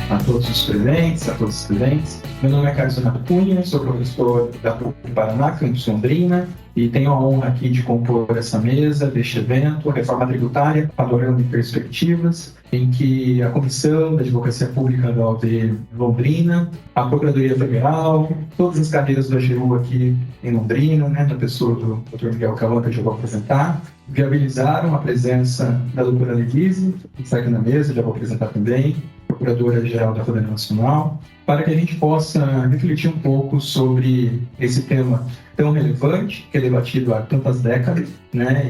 a todos os presentes, a todos os presentes. Meu nome é Carlos Renato Cunha, sou professor da PUC Paraná, campus Londrina, e tenho a honra aqui de compor essa mesa deste evento, a Reforma Tributária, Panorama e Perspectivas, em que a Comissão da Advocacia Pública da OAB Londrina, a Procuradoria Federal, todas as cadeiras do AGU aqui em Londrina, na pessoa do Dr. Miguel Cauã, que eu já vou apresentar, viabilizaram a presença da doutora Annelise, que está aqui na mesa, já vou apresentar também, Procuradora-Geral da Fazenda Nacional, para que a gente possa refletir um pouco sobre esse tema tão relevante, que é debatido há tantas décadas,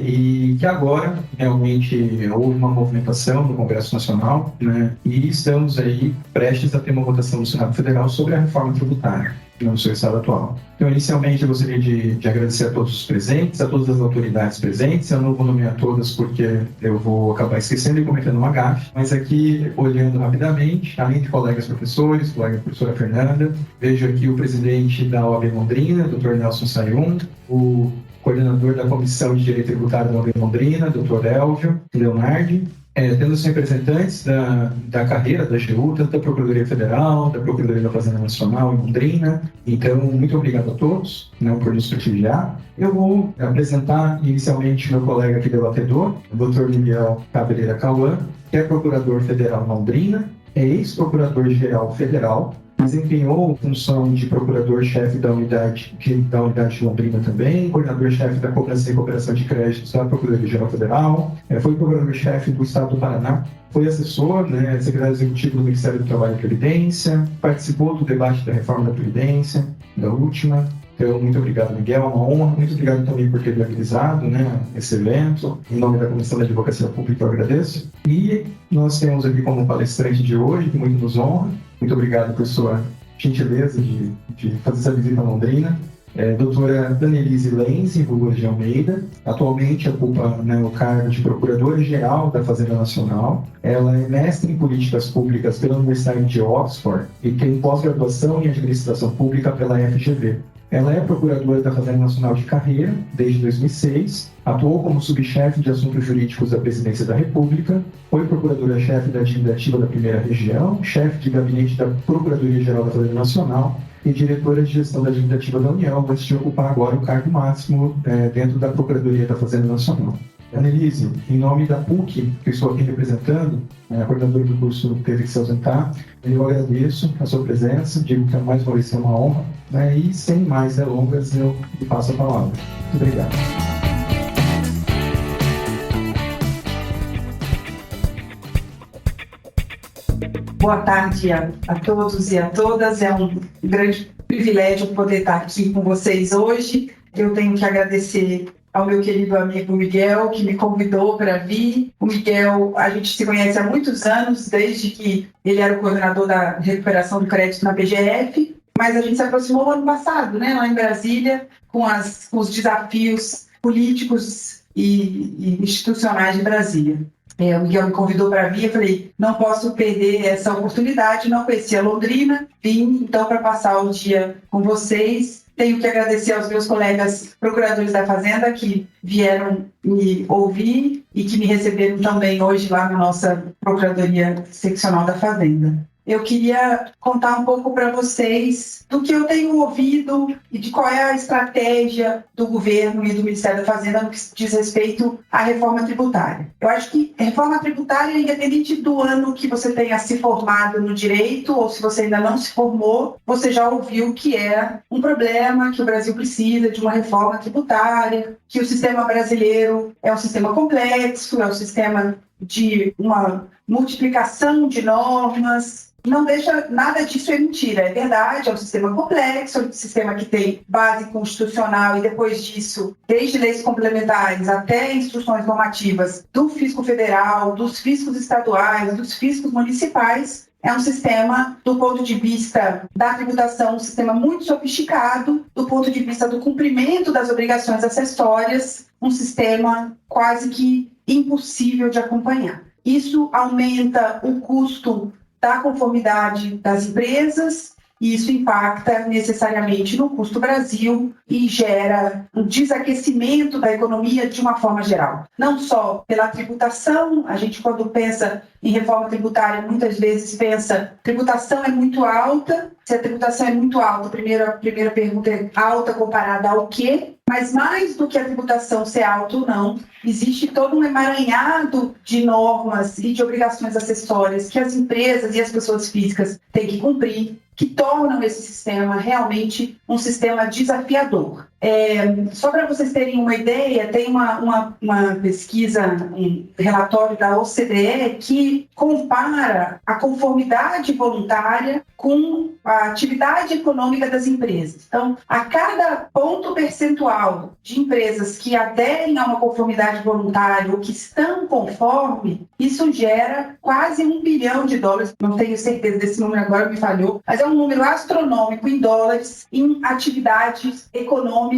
e que agora realmente houve uma movimentação no Congresso Nacional, e estamos aí prestes a ter uma votação no Senado Federal sobre a reforma tributária no seu estado atual. Então, inicialmente, eu gostaria de agradecer a todos os presentes, a todas as autoridades presentes. Eu não vou nomear todas porque eu vou acabar esquecendo e cometendo uma gafe, mas aqui, olhando rapidamente, além de colegas professores, colega professora Fernanda, vejo aqui o presidente da OAB Londrina, Dr. Nelson Sayun, o coordenador da Comissão de Direito Tributário da OAB Londrina, Dr. Elvio Leonardi, tendo os representantes da carreira da AGU, tanto da Procuradoria Federal, da Procuradoria da Fazenda Nacional em Londrina. Então, muito obrigado a todos por nos prestigiar. Eu vou apresentar inicialmente meu colega aqui debatedor, o Dr. Miguel Cabreira Cauã, que é Procurador Federal em Londrina, é ex-Procurador-Geral Federal, desempenhou função de procurador-chefe da unidade de Londrina também, coordenador-chefe da Cobrança e Recuperação de Créditos da Procuradoria-Geral Federal, foi procurador-chefe do Estado do Paraná, foi assessor, secretário executivo do Ministério do Trabalho e Previdência, participou do debate da reforma da Previdência, da última. Então, muito obrigado, Miguel, é uma honra. Muito obrigado também por ter viabilizado esse evento. Em nome da Comissão da Advocacia Pública, eu agradeço. E nós temos aqui como palestrante de hoje, que muito nos honra. Muito obrigado por sua gentileza de fazer essa visita a Londrina. Doutora Annelise Lenz de Almeida, atualmente ocupa o cargo de Procuradora-Geral da Fazenda Nacional. Ela é mestre em Políticas Públicas pela Universidade de Oxford e tem pós-graduação em Administração Pública pela FGV. Ela é Procuradora da Fazenda Nacional de carreira desde 2006, atuou como subchefe de Assuntos Jurídicos da Presidência da República, foi Procuradora-chefe da Dívida Ativa da Primeira Região, chefe de gabinete da Procuradoria-Geral da Fazenda Nacional e diretora de Gestão da Dívida Ativa da União, antes de ocupar agora o cargo máximo dentro da Procuradoria da Fazenda Nacional. Annelise, em nome da PUC, que eu estou aqui representando, a coordenadora do curso teve que se ausentar, eu agradeço a sua presença, digo que mais uma vez é uma honra, e sem mais delongas eu lhe passo a palavra. Muito obrigado. Boa tarde a todos e a todas. É um grande privilégio poder estar aqui com vocês hoje. Eu tenho que agradecer ao meu querido amigo Miguel, que me convidou para vir. O Miguel, a gente se conhece há muitos anos, desde que ele era o coordenador da recuperação do crédito na PGF, mas a gente se aproximou no ano passado, lá em Brasília, com os desafios políticos e institucionais de Brasília. O Miguel me convidou para vir, eu falei, não posso perder essa oportunidade, não conhecia Londrina, vim então para passar o dia com vocês. Tenho que agradecer aos meus colegas procuradores da Fazenda que vieram me ouvir e que me receberam também hoje lá na nossa Procuradoria Seccional da Fazenda. Eu queria contar um pouco para vocês do que eu tenho ouvido e de qual é a estratégia do governo e do Ministério da Fazenda no que diz respeito à reforma tributária. Eu acho que a reforma tributária, independente do ano que você tenha se formado no direito ou se você ainda não se formou, você já ouviu que é um problema, que o Brasil precisa de uma reforma tributária, que o sistema brasileiro é um sistema complexo, é um sistema de uma multiplicação de normas. Não deixa nada disso é mentira, é verdade, é um sistema complexo, é um sistema que tem base constitucional e depois disso, desde leis complementares até instruções normativas do fisco federal, dos fiscos estaduais, dos fiscos municipais, é um sistema, do ponto de vista da tributação, um sistema muito sofisticado, do ponto de vista do cumprimento das obrigações acessórias, um sistema quase que impossível de acompanhar. Isso aumenta o custo da conformidade das empresas e isso impacta necessariamente no custo Brasil e gera um desaquecimento da economia de uma forma geral. Não só pela tributação, a gente quando pensa em reforma tributária, muitas vezes pensa tributação é muito alta. Se a tributação é muito alta, a primeira pergunta é alta comparada ao quê? Mas mais do que a tributação ser alta ou não, existe todo um emaranhado de normas e de obrigações acessórias que as empresas e as pessoas físicas têm que cumprir, que tornam esse sistema realmente um sistema desafiador. Só para vocês terem uma ideia, tem uma pesquisa, um relatório da OCDE que compara a conformidade voluntária com a atividade econômica das empresas. Então, a cada ponto percentual de empresas que aderem a uma conformidade voluntária ou que estão conforme, isso gera quase $1 bilhão. Não tenho certeza desse número agora, me falhou, mas é um número astronômico em dólares em atividades econômicas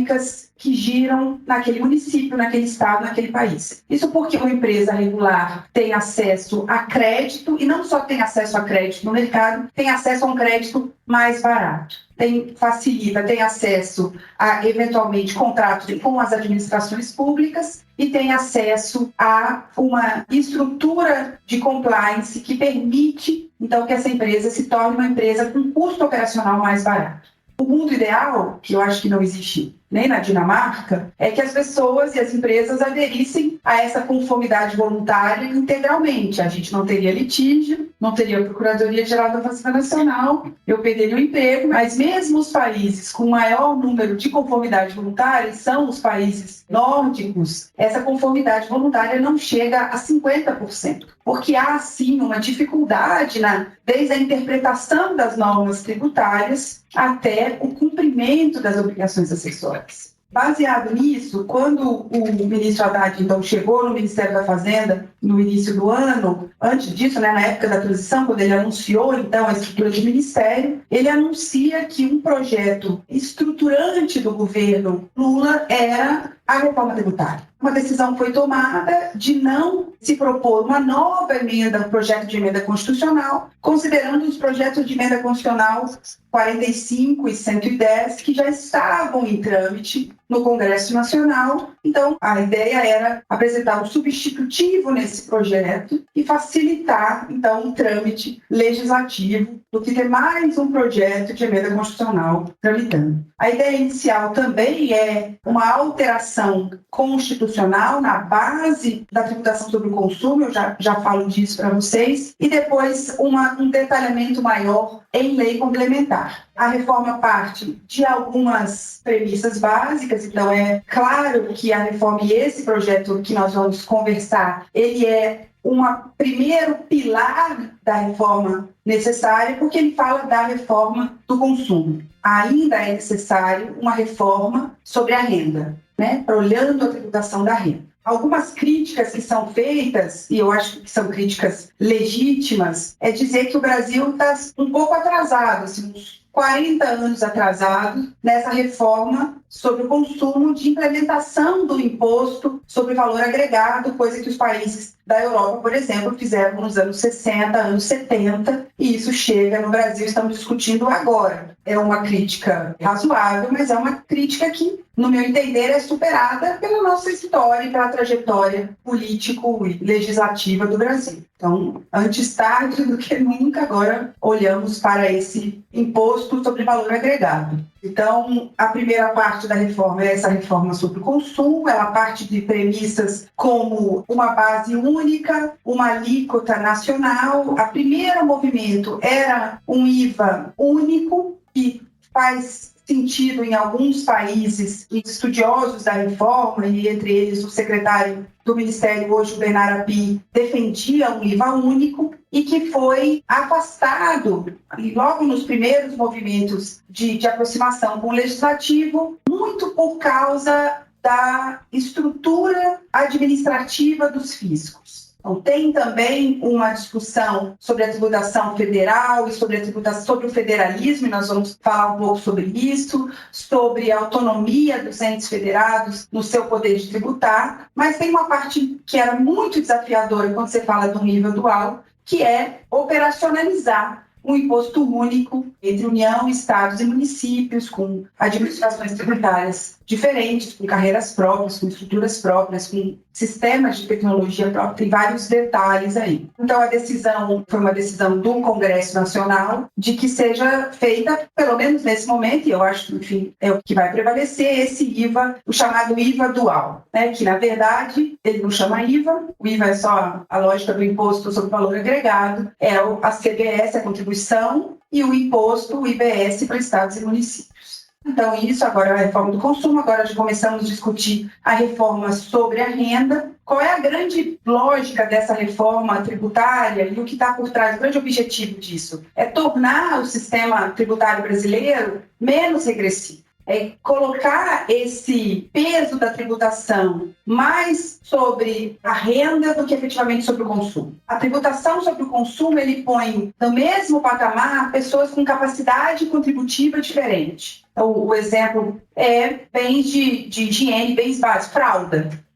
que giram naquele município, naquele estado, naquele país. Isso porque uma empresa regular tem acesso a crédito, e não só tem acesso a crédito no mercado, tem acesso a um crédito mais barato. Facilita, tem acesso a, eventualmente, contratos com as administrações públicas e tem acesso a uma estrutura de compliance que permite, então, que essa empresa se torne uma empresa com custo operacional mais barato. O mundo ideal, que eu acho que não existe nem na Dinamarca, é que as pessoas e as empresas aderissem a essa conformidade voluntária integralmente. A gente não teria litígio, não teria Procuradoria-Geral da Fazenda Nacional, eu perderia o emprego, mas mesmo os países com maior número de conformidade voluntária, são os países nórdicos, essa conformidade voluntária não chega a 50%, porque há, sim, uma dificuldade desde a interpretação das normas tributárias até o cumprimento das obrigações acessórias. Baseado nisso, quando o ministro Haddad, então, chegou no Ministério da Fazenda no início do ano, antes disso, na época da transição, quando ele anunciou, então, a estrutura de ministério, ele anuncia que um projeto estruturante do governo Lula era a reforma tributária. Uma decisão foi tomada de não se propor uma nova emenda, um projeto de emenda constitucional, considerando os projetos de emenda constitucional 45 e 110, que já estavam em trâmite no Congresso Nacional. Então, a ideia era apresentar um substitutivo nesse projeto e facilitar, então, o trâmite legislativo do que ter mais um projeto de emenda constitucional tramitando. A ideia inicial também é uma alteração constitucional na base da tributação sobre o consumo, eu já falo disso para vocês, e depois um detalhamento maior em lei complementar. A reforma parte de algumas premissas básicas, então é claro que a reforma e esse projeto que nós vamos conversar, ele é primeiro pilar da reforma necessária, porque ele fala da reforma do consumo. Ainda é necessário uma reforma sobre a renda, olhando a tributação da renda. Algumas críticas que são feitas, e eu acho que são críticas legítimas, é dizer que o Brasil está um pouco atrasado, uns 40 anos atrasado nessa reforma sobre o consumo de implementação do imposto sobre valor agregado, coisa que os países da Europa, por exemplo, fizeram nos anos 60, anos 70, e isso chega no Brasil, estamos discutindo agora. É uma crítica razoável, mas é uma crítica que, no meu entender, é superada pela nossa história e pela trajetória político e legislativa do Brasil. Então, antes tarde do que nunca, agora olhamos para esse imposto sobre valor agregado. Então, a primeira parte da reforma é essa reforma sobre o consumo, ela parte de premissas como uma base única, uma alíquota nacional. O primeiro movimento era um IVA único, que faz sentido em alguns países, estudiosos da reforma, e entre eles o secretário do Ministério, hoje o Bernard Api, defendia um IVA único e que foi afastado, logo nos primeiros movimentos de aproximação com o Legislativo, muito por causa da estrutura administrativa dos fiscos. Então, tem também uma discussão sobre a tributação federal e sobre o federalismo, e nós vamos falar um pouco sobre isso, sobre a autonomia dos entes federados no seu poder de tributar, mas tem uma parte que era muito desafiadora quando você fala do nível dual, que é operacionalizar um imposto único entre União, estados e municípios, com administrações tributárias diferentes, com carreiras próprias, com estruturas próprias, com sistemas de tecnologia própria, tem vários detalhes aí. Então, a decisão foi uma decisão do Congresso Nacional de que seja feita, pelo menos nesse momento, e eu acho que, enfim, é o que vai prevalecer, esse IVA, o chamado IVA dual, né? Que, na verdade, ele não chama IVA, o IVA é só a lógica do imposto sobre valor agregado, é a CBS, a contribuição, e o imposto, o IBS, para estados e municípios. Então, isso agora é a reforma do consumo, agora já começamos a discutir a reforma sobre a renda. Qual é a grande lógica dessa reforma tributária e o que está por trás, o grande objetivo disso? É tornar o sistema tributário brasileiro menos regressivo. É colocar esse peso da tributação mais sobre a renda do que efetivamente sobre o consumo. A tributação sobre o consumo, ele põe no mesmo patamar pessoas com capacidade contributiva diferente. Então, o exemplo é bens de higiene, bens básicos,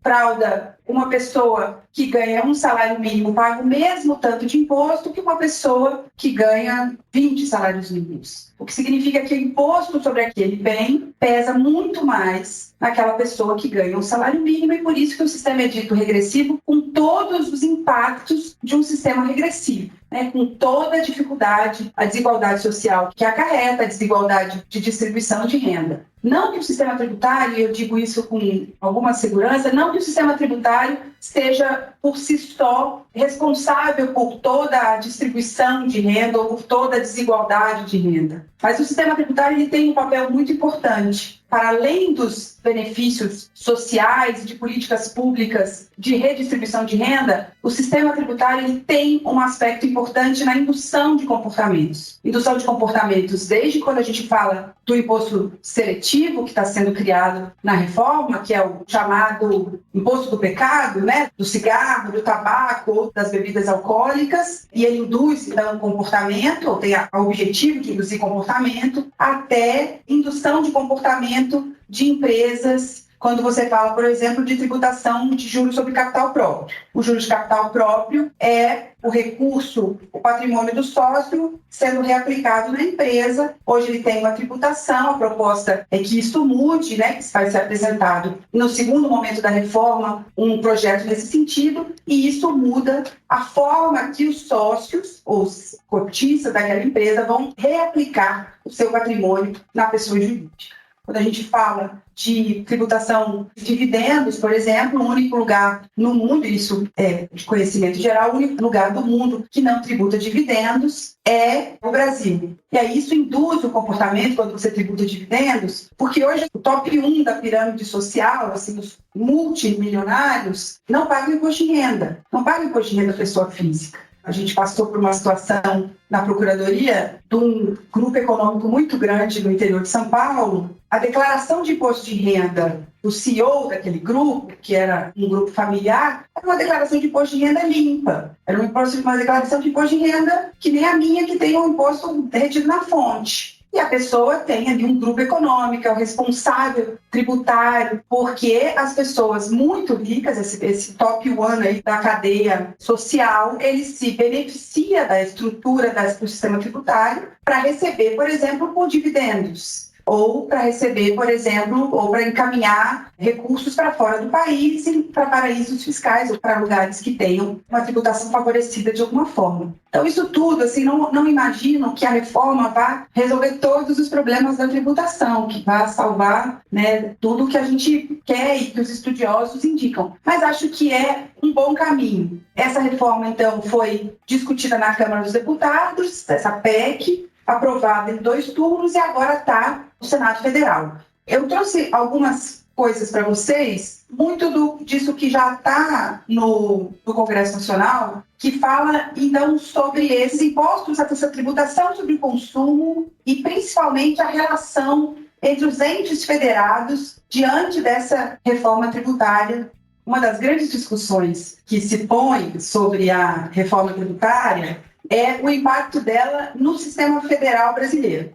fralda, uma pessoa que ganha um salário mínimo paga o mesmo tanto de imposto que uma pessoa que ganha 20 salários mínimos. O que significa que o imposto sobre aquele bem pesa muito mais naquela pessoa que ganha um salário mínimo, e por isso que o sistema é dito regressivo, com todos os impactos de um sistema regressivo, né? Com toda a dificuldade, a desigualdade social que acarreta, a desigualdade de distribuição de renda. Não que o sistema tributário, e eu digo isso com alguma segurança, não que o sistema tributário seja por si só responsável por toda a distribuição de renda ou por toda a desigualdade de renda. Mas o sistema tributário ele tem um papel muito importante. Para além dos benefícios sociais, de políticas públicas de redistribuição de renda, o sistema tributário ele tem um aspecto importante na indução de comportamentos. Indução de comportamentos desde quando a gente fala do imposto seletivo, que está sendo criado na reforma, que é o chamado imposto do pecado, né? Do cigarro, do tabaco ou das bebidas alcoólicas, e ele induz, então, comportamento, ou tem o objetivo de induzir comportamento, até indução de comportamento de empresas, quando você fala, por exemplo, de tributação de juros sobre capital próprio. O juros de capital próprio é o recurso, o patrimônio do sócio sendo reaplicado na empresa. Hoje ele tem uma tributação, a proposta é que isso mude, né, que vai ser apresentado no segundo momento da reforma, um projeto nesse sentido, e isso muda a forma que os sócios, ou os cotistas daquela empresa, vão reaplicar o seu patrimônio na pessoa jurídica. Quando a gente fala de tributação de dividendos, por exemplo, o único lugar no mundo, isso é de conhecimento geral, o único lugar do mundo que não tributa dividendos é o Brasil. E aí isso induz o comportamento quando você tributa dividendos, porque hoje o top 1 da pirâmide social, assim, os multimilionários, não pagam imposto de renda. Não pagam imposto de renda pessoa física. A gente passou por uma situação na Procuradoria de um grupo econômico muito grande no interior de São Paulo. A declaração de imposto de renda do CEO daquele grupo, que era um grupo familiar, era uma declaração de imposto de renda limpa. Era uma declaração de imposto de renda que nem a minha, que tem um imposto retido na fonte. E a pessoa tem ali um grupo econômico, é o responsável tributário, porque as pessoas muito ricas, esse top 1 aí da cadeia social, ele se beneficia da estrutura do sistema tributário para receber, por exemplo, por dividendos. Ou para receber, por exemplo, ou para encaminhar recursos para fora do país, para paraísos fiscais ou para lugares que tenham uma tributação favorecida de alguma forma. Então, isso tudo, assim, não imagino que a reforma vá resolver todos os problemas da tributação, que vá salvar, né, tudo que a gente quer e que os estudiosos indicam. Mas acho que é um bom caminho. Essa reforma, então, foi discutida na Câmara dos Deputados, essa PEC, aprovada em 2 turnos, e agora está no Senado Federal. Eu trouxe algumas coisas para vocês, muito disso que já está no Congresso Nacional, que fala, então, sobre esses impostos, essa tributação sobre o consumo e, principalmente, a relação entre os entes federados diante dessa reforma tributária. Uma das grandes discussões que se põe sobre a reforma tributária é o impacto dela no sistema federal brasileiro.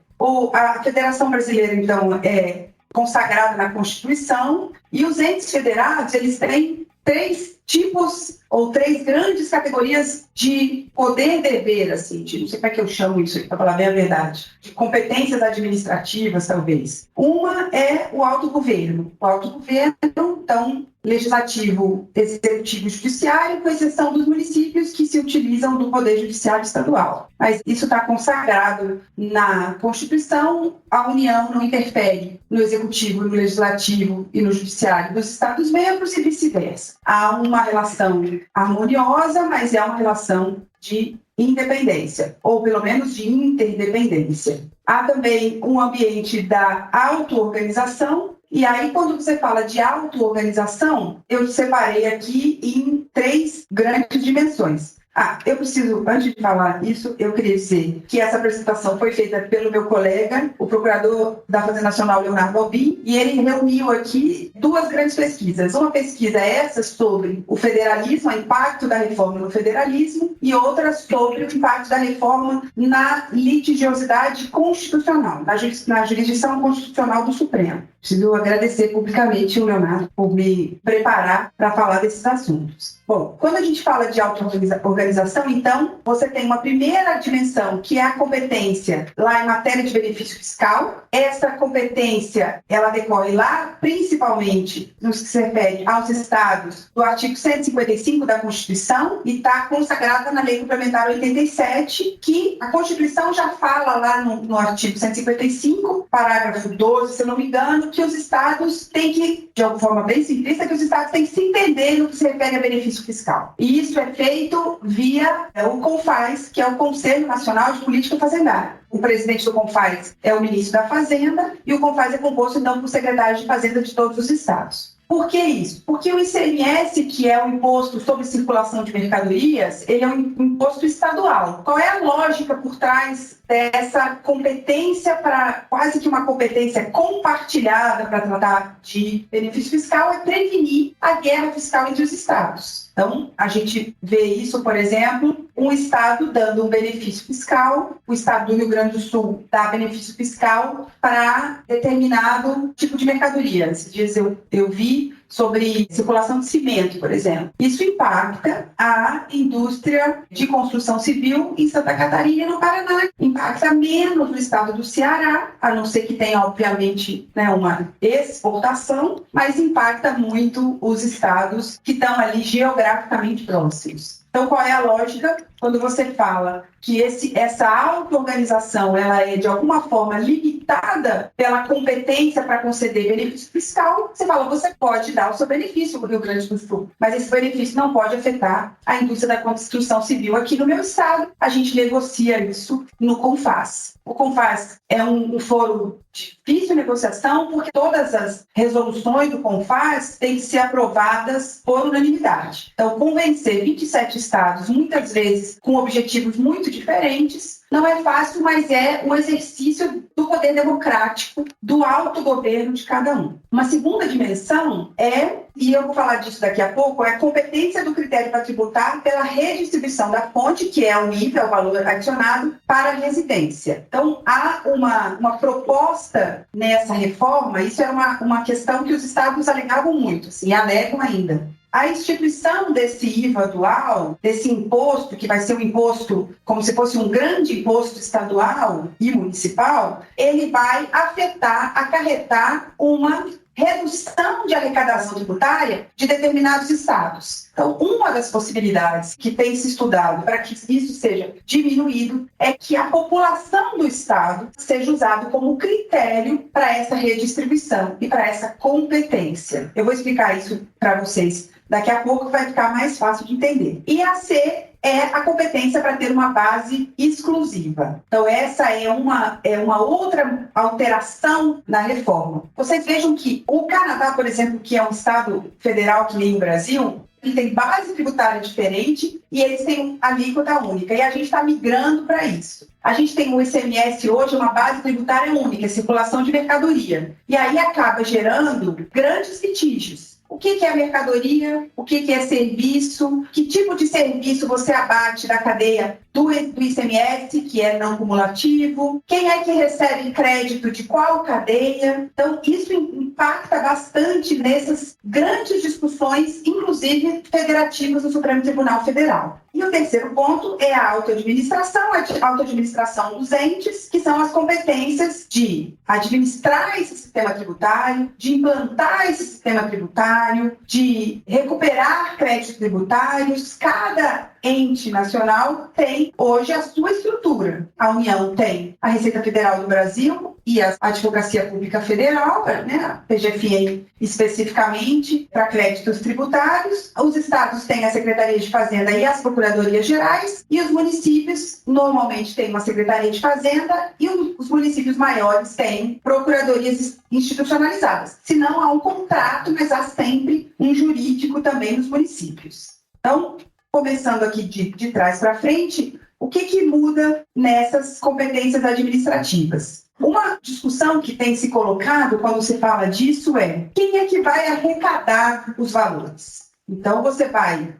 A Federação Brasileira, então, é consagrada na Constituição, e os entes federados, eles têm 3 tipos ou 3 grandes categorias de poder-dever, assim, não sei como é que eu chamo isso, para falar bem a verdade, de competências administrativas, talvez. Uma é o autogoverno. O autogoverno, então, legislativo, executivo e judiciário, com exceção dos municípios que se utilizam do poder judiciário estadual. Mas isso está consagrado na Constituição, a União não interfere no executivo, no legislativo e no judiciário dos Estados-membros e vice-versa. Há uma relação harmoniosa, mas é uma relação de independência, ou pelo menos de interdependência. Há também um ambiente da auto-organização. E aí, quando você fala de auto-organização, eu separei aqui em 3 grandes dimensões. Eu preciso, antes de falar isso, eu queria dizer que essa apresentação foi feita pelo meu colega, o procurador da Fazenda Nacional, Leonardo Albim, e ele reuniu aqui 2 grandes pesquisas. Uma pesquisa essa sobre o federalismo, o impacto da reforma no federalismo, e outra sobre o impacto da reforma na litigiosidade constitucional, na jurisdição constitucional do Supremo. Preciso agradecer publicamente o Leonardo por me preparar para falar desses assuntos. Bom, quando a gente fala de auto-organização, então, você tem uma primeira dimensão, que é a competência lá em matéria de benefício fiscal. Essa competência, ela decorre lá, principalmente, no que se refere aos estados, do artigo 155 da Constituição, e está consagrada na Lei Complementar 87, que a Constituição já fala lá no artigo 155, parágrafo 12, se eu não me engano, que os estados têm que, de alguma forma bem simplista, que os estados têm que se entender no que se refere a benefício fiscal. E isso é feito via o CONFAS, que é o Conselho Nacional de Política Fazendária. O presidente do CONFAS é o ministro da Fazenda e o CONFAS é composto, então, por secretários de Fazenda de todos os estados. Por que isso? Porque o ICMS, que é o Imposto sobre Circulação de Mercadorias, ele é um imposto estadual. Qual é a lógica por trás dessa competência, para quase que uma competência compartilhada para tratar de benefício fiscal? É prevenir a guerra fiscal entre os estados. Então, a gente vê isso, por exemplo, um estado dando um benefício fiscal, o estado do Rio Grande do Sul dá benefício fiscal para determinado tipo de mercadoria. Esses dias eu vi sobre circulação de cimento, por exemplo. Isso impacta a indústria de construção civil em Santa Catarina e no Paraná. Impacta menos no estado do Ceará, a não ser que tenha, obviamente, uma exportação, mas impacta muito os estados que estão ali geograficamente próximos. Então, qual é a lógica? Quando você fala que essa auto-organização ela é, de alguma forma, limitada pela competência para conceder benefício fiscal, você fala, você pode dar o seu benefício para o Rio Grande do Sul, mas esse benefício não pode afetar a indústria da construção civil aqui no meu estado. A gente negocia isso no CONFAS. O CONFAS é um fórum de difícil negociação, porque todas as resoluções do CONFAS têm que ser aprovadas por unanimidade. Então, convencer 27 estados, muitas vezes com objetivos muito diferentes, não é fácil, mas é um exercício do poder democrático, do autogoverno de cada um. Uma segunda dimensão e eu vou falar disso daqui a pouco, é a competência do critério para tributar pela redistribuição da fonte, que é o IVA, o valor adicionado, para a residência. Então, há uma proposta nessa reforma, isso era uma questão que os estados alegavam muito, e alegam ainda. A instituição desse IVA dual, desse imposto, que vai ser um imposto como se fosse um grande imposto estadual e municipal, ele vai acarretar uma redução de arrecadação tributária de determinados estados. Então, uma das possibilidades que tem se estudado para que isso seja diminuído é que a população do estado seja usado como critério para essa redistribuição e para essa competência. Eu vou explicar isso para vocês daqui a pouco, vai ficar mais fácil de entender. E a C é a competência para ter uma base exclusiva. Então, essa é uma outra alteração na reforma. Vocês vejam que o Canadá, por exemplo, que é um estado federal que nem o Brasil, ele tem base tributária diferente e eles têm alíquota única. E a gente está migrando para isso. A gente tem o ICMS hoje, uma base tributária única, circulação de mercadoria. E aí acaba gerando grandes litígios. O que é mercadoria? O que é serviço? Que tipo de serviço você abate da cadeia do ICMS, que é não cumulativo, quem é que recebe crédito de qual cadeia. Então, isso impacta bastante nessas grandes discussões, inclusive federativas do Supremo Tribunal Federal. E o terceiro ponto é a autoadministração, a autoadministração dos entes, que são as competências de administrar esse sistema tributário, de implantar esse sistema tributário, de recuperar créditos tributários. Cada ente nacional tem hoje a sua estrutura. A União tem a Receita Federal do Brasil e a Advocacia Pública Federal, né, a PGFN especificamente, para créditos tributários. Os estados têm a Secretaria de Fazenda e as Procuradorias Gerais, e os municípios normalmente têm uma Secretaria de Fazenda, e os municípios maiores têm procuradorias institucionalizadas. Se não, há um contrato, mas há sempre um jurídico também nos municípios. Então, começando aqui de trás para frente, o que muda nessas competências administrativas? Uma discussão que tem se colocado quando se fala disso é: quem é que vai arrecadar os valores? Então,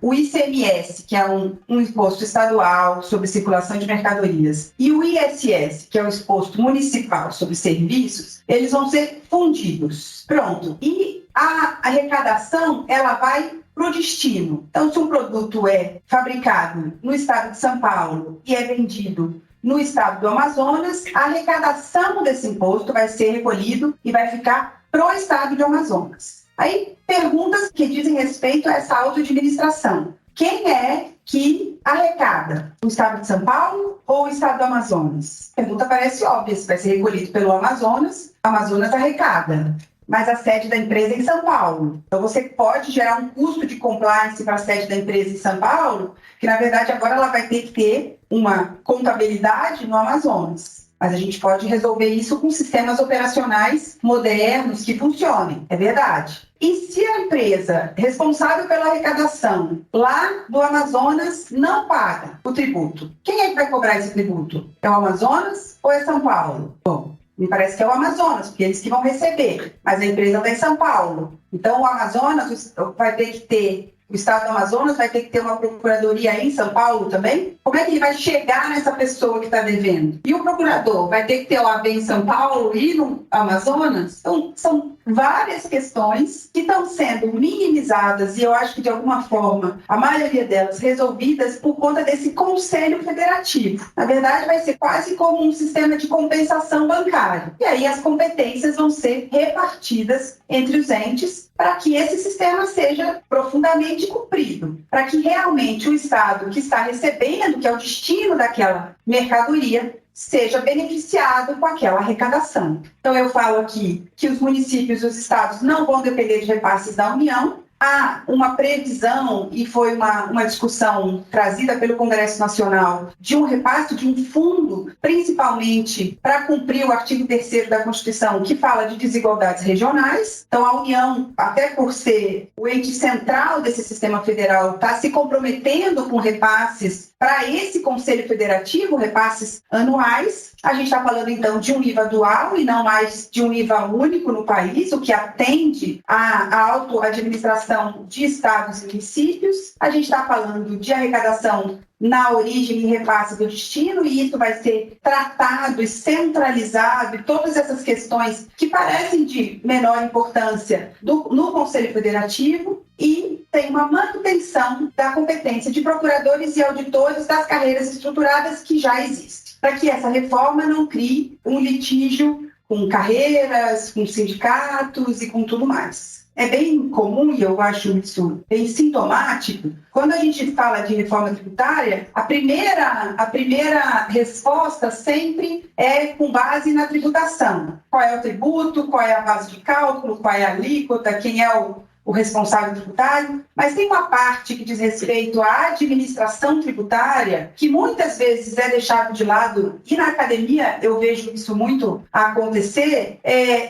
o ICMS, que é um imposto estadual sobre circulação de mercadorias, e o ISS, que é o imposto municipal sobre serviços, eles vão ser fundidos. Pronto. E a arrecadação, ela vai para o destino. Então, se um produto é fabricado no estado de São Paulo e é vendido no estado do Amazonas, a arrecadação desse imposto vai ser recolhido e vai ficar pro estado do Amazonas. Aí, perguntas que dizem respeito a essa autoadministração. Quem é que arrecada? O estado de São Paulo ou o estado do Amazonas? A pergunta parece óbvia: se vai ser recolhido pelo Amazonas, o Amazonas arrecada, mas a sede da empresa é em São Paulo. Então, você pode gerar um custo de compliance para a sede da empresa em São Paulo, que, na verdade, agora ela vai ter que ter uma contabilidade no Amazonas. Mas a gente pode resolver isso com sistemas operacionais modernos que funcionem, é verdade. E se a empresa responsável pela arrecadação lá do Amazonas não paga o tributo, quem é que vai cobrar esse tributo? É o Amazonas ou é São Paulo? Bom, me parece que é o Amazonas, porque eles que vão receber, mas a empresa está em São Paulo. Então, o Amazonas vai ter que ter, o estado do Amazonas vai ter que ter uma procuradoria aí em São Paulo também? Como é que ele vai chegar nessa pessoa que está devendo? E o procurador vai ter que ter OAB em São Paulo e no Amazonas? Então, são várias questões que estão sendo minimizadas, e eu acho que, de alguma forma, a maioria delas resolvidas por conta desse Conselho Federativo. Na verdade, vai ser quase como um sistema de compensação bancário. E aí as competências vão ser repartidas entre os entes para que esse sistema seja profundamente cumprido, para que realmente o Estado que está recebendo, que é o destino daquela mercadoria, seja beneficiado com aquela arrecadação. Então, eu falo aqui que os municípios e os estados não vão depender de repasses da União. Há uma previsão, e foi uma discussão trazida pelo Congresso Nacional, de um repasse de um fundo, principalmente para cumprir o artigo 3º da Constituição, que fala de desigualdades regionais. Então, a União, até por ser o ente central desse sistema federal, está se comprometendo com repasses para esse Conselho Federativo, repasses anuais. A gente está falando, então, de um IVA dual e não mais de um IVA único no país, o que atende à autoadministração de estados e municípios. A gente está falando de arrecadação na origem e repasse do destino, e isso vai ser tratado e centralizado, e todas essas questões que parecem de menor importância no Conselho Federativo. E tem uma manutenção da competência de procuradores e auditores das carreiras estruturadas que já existem, para que essa reforma não crie um litígio com carreiras, com sindicatos e com tudo mais. É bem comum, e eu acho isso bem sintomático, quando a gente fala de reforma tributária, a primeira resposta sempre é com base na tributação. Qual é o tributo, qual é a base de cálculo, qual é a alíquota, quem é o responsável tributário, mas tem uma parte que diz respeito à administração tributária, que muitas vezes é deixado de lado, e na academia eu vejo isso muito acontecer,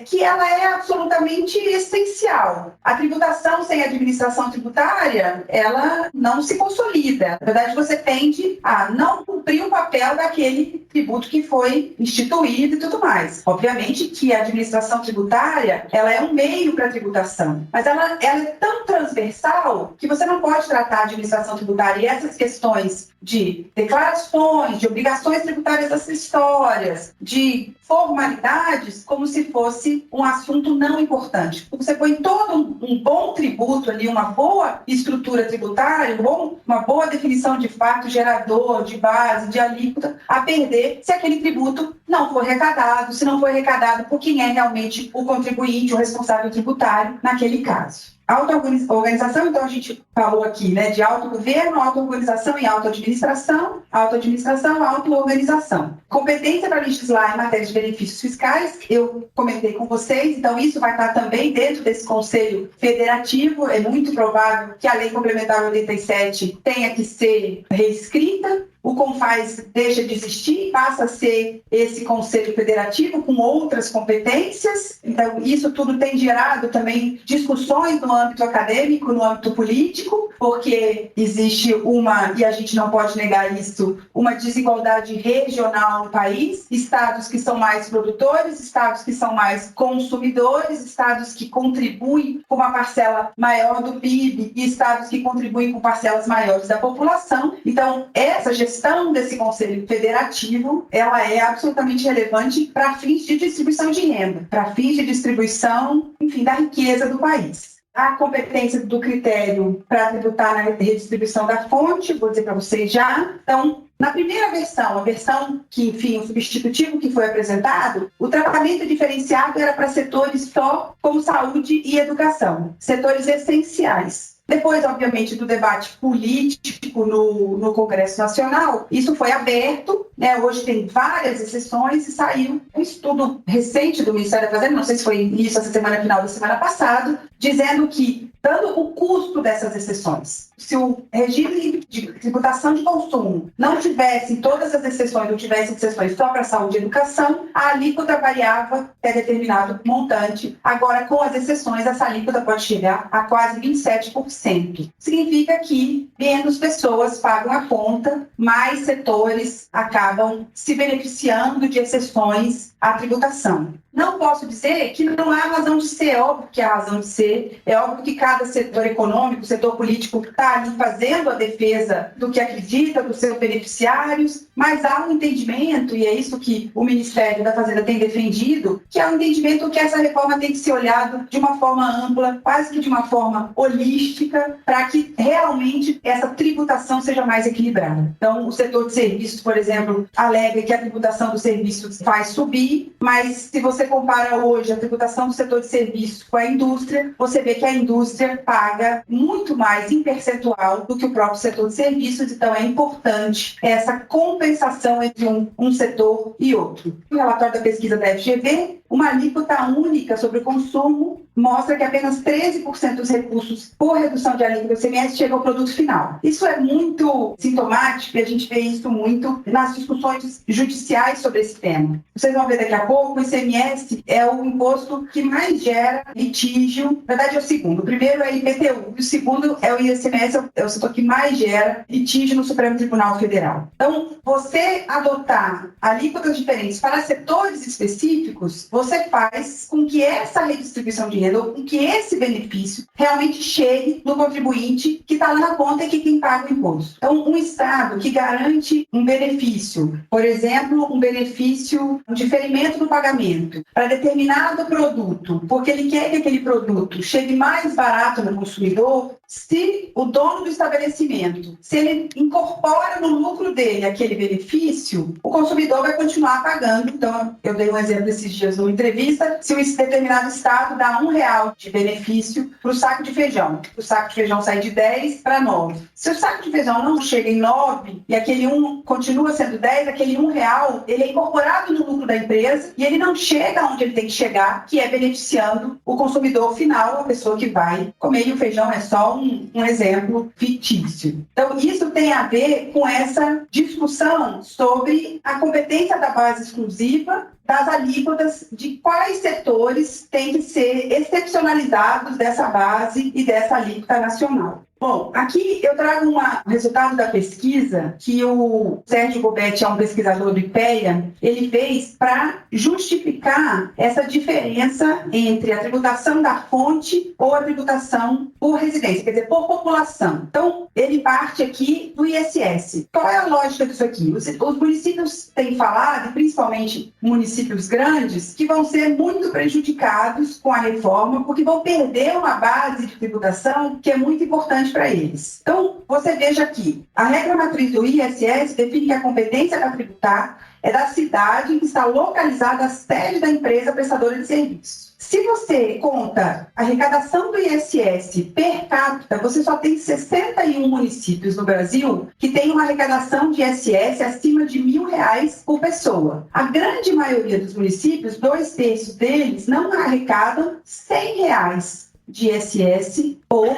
que ela é absolutamente essencial. A tributação sem administração tributária, ela não se consolida. Na verdade, você tende a não cumprir o papel daquele tributo que foi instituído e tudo mais. Obviamente que a administração tributária, ela é um meio para a tributação, mas ela ela é tão transversal que você não pode tratar a administração tributária e essas questões de declarações, de obrigações tributárias acessórias, de formalidades, como se fosse um assunto não importante. Você põe todo um bom tributo ali, uma boa estrutura tributária, uma boa definição de fato, gerador, de base, de alíquota, a perder se aquele tributo não for arrecadado, se não for arrecadado por quem é realmente o contribuinte, o responsável tributário naquele caso. Auto-organização, então a gente falou aqui, né, de autogoverno, auto-organização e auto-administração, auto-organização. Competência para legislar em matéria de benefícios fiscais, eu comentei com vocês, então isso vai estar também dentro desse Conselho Federativo, é muito provável que a Lei Complementar 87 tenha que ser reescrita, o CONFAS deixa de existir, passa a ser esse Conselho Federativo com outras competências. Então, isso tudo tem gerado também discussões no âmbito acadêmico, no âmbito político, porque existe e a gente não pode negar isso, uma desigualdade regional no país, estados que são mais produtores, estados que são mais consumidores, estados que contribuem com uma parcela maior do PIB e estados que contribuem com parcelas maiores da população. Então, essa gestão desse Conselho Federativo, ela é absolutamente relevante para fins de distribuição de renda, para fins de distribuição, enfim, da riqueza do país. A competência do critério para tributar na redistribuição da fonte, vou dizer para vocês já. Então, na primeira versão, a versão que, enfim, o substitutivo que foi apresentado, o tratamento diferenciado era para setores só como saúde e educação, setores essenciais. Depois, obviamente, do debate político no Congresso Nacional, isso foi aberto, né? Hoje tem várias exceções e saiu um estudo recente do Ministério da Fazenda, não sei se foi isso essa semana, final da semana passada, dizendo que, dando o custo dessas exceções, se o regime de tributação de consumo não tivesse todas as exceções, não tivesse exceções só para saúde e educação, a alíquota variava até determinado montante. Agora, com as exceções, essa alíquota pode chegar a quase 27%. Significa que menos pessoas pagam a conta, mais setores acabam se beneficiando de exceções à tributação. Não posso dizer que não há razão de ser, é óbvio que há razão de ser, é óbvio que cada setor econômico, setor político está ali fazendo a defesa do que acredita, dos seus beneficiários, mas há um entendimento, e é isso que o Ministério da Fazenda tem defendido, que há um entendimento que essa reforma tem que ser olhada de uma forma ampla, quase que de uma forma holística, para que realmente essa tributação seja mais equilibrada. Então, o setor de serviços, por exemplo, alega que a tributação dos serviços faz subir, mas se você compara hoje a tributação do setor de serviços com a indústria, você vê que a indústria paga muito mais em percentual do que o próprio setor de serviços, então é importante essa compensação entre um setor e outro. O relatório da pesquisa da FGV, uma alíquota única sobre o consumo mostra que apenas 13% dos recursos por redução de alíquota do ICMS chega ao produto final. Isso é muito sintomático e a gente vê isso muito nas discussões judiciais sobre esse tema. Vocês vão ver daqui a pouco, o ICMS é o imposto que mais gera litígio. Na verdade, é o segundo. O primeiro é o IPTU e o segundo é o ICMS, é o setor que mais gera litígio no Supremo Tribunal Federal. Então, você adotar alíquotas diferentes para setores específicos, você faz com que essa redistribuição de renda, ou com que esse benefício realmente chegue no contribuinte que está lá na ponta e que quem paga o imposto. Então, um Estado que garante um benefício, por exemplo, um benefício, um diferimento do pagamento para determinado produto, porque ele quer que aquele produto chegue mais barato no consumidor, se o dono do estabelecimento, se ele incorpora no lucro dele aquele benefício, o consumidor vai continuar pagando. Então, eu dei um exemplo esses dias numa entrevista, se um determinado estado dá R$1 de benefício para o saco de feijão, o saco de feijão sai de 10 para 9. Se o saco de feijão não chega em 9 e aquele 1 continua sendo 10, aquele R$1, ele é incorporado no lucro da empresa e ele não chega onde ele tem que chegar, que é beneficiando o consumidor final, a pessoa que vai comer, e o feijão é só um exemplo fictício. Então, isso tem a ver com essa discussão sobre a competência da base exclusiva, das alíquotas, de quais setores têm que ser excepcionalizados dessa base e dessa alíquota nacional. Bom, aqui eu trago um resultado da pesquisa que o Sérgio Gobetti, é um pesquisador do IPEA, ele fez para justificar essa diferença entre a tributação da fonte ou a tributação por residência, quer dizer, por população. Então, ele parte aqui do ISS. Qual é a lógica disso aqui? Os municípios têm falado, principalmente municípios grandes, que vão ser muito prejudicados com a reforma, porque vão perder uma base de tributação que é muito importante para eles. Então, você veja aqui, a regra matriz do ISS define que a competência para tributar é da cidade em que está localizada a sede da empresa prestadora de serviço. Se você conta a arrecadação do ISS per capita, você só tem 61 municípios no Brasil que tem uma arrecadação de ISS acima de R$1.000 por pessoa. A grande maioria dos municípios, 2/3 deles, não arrecadam R$100 de ISS por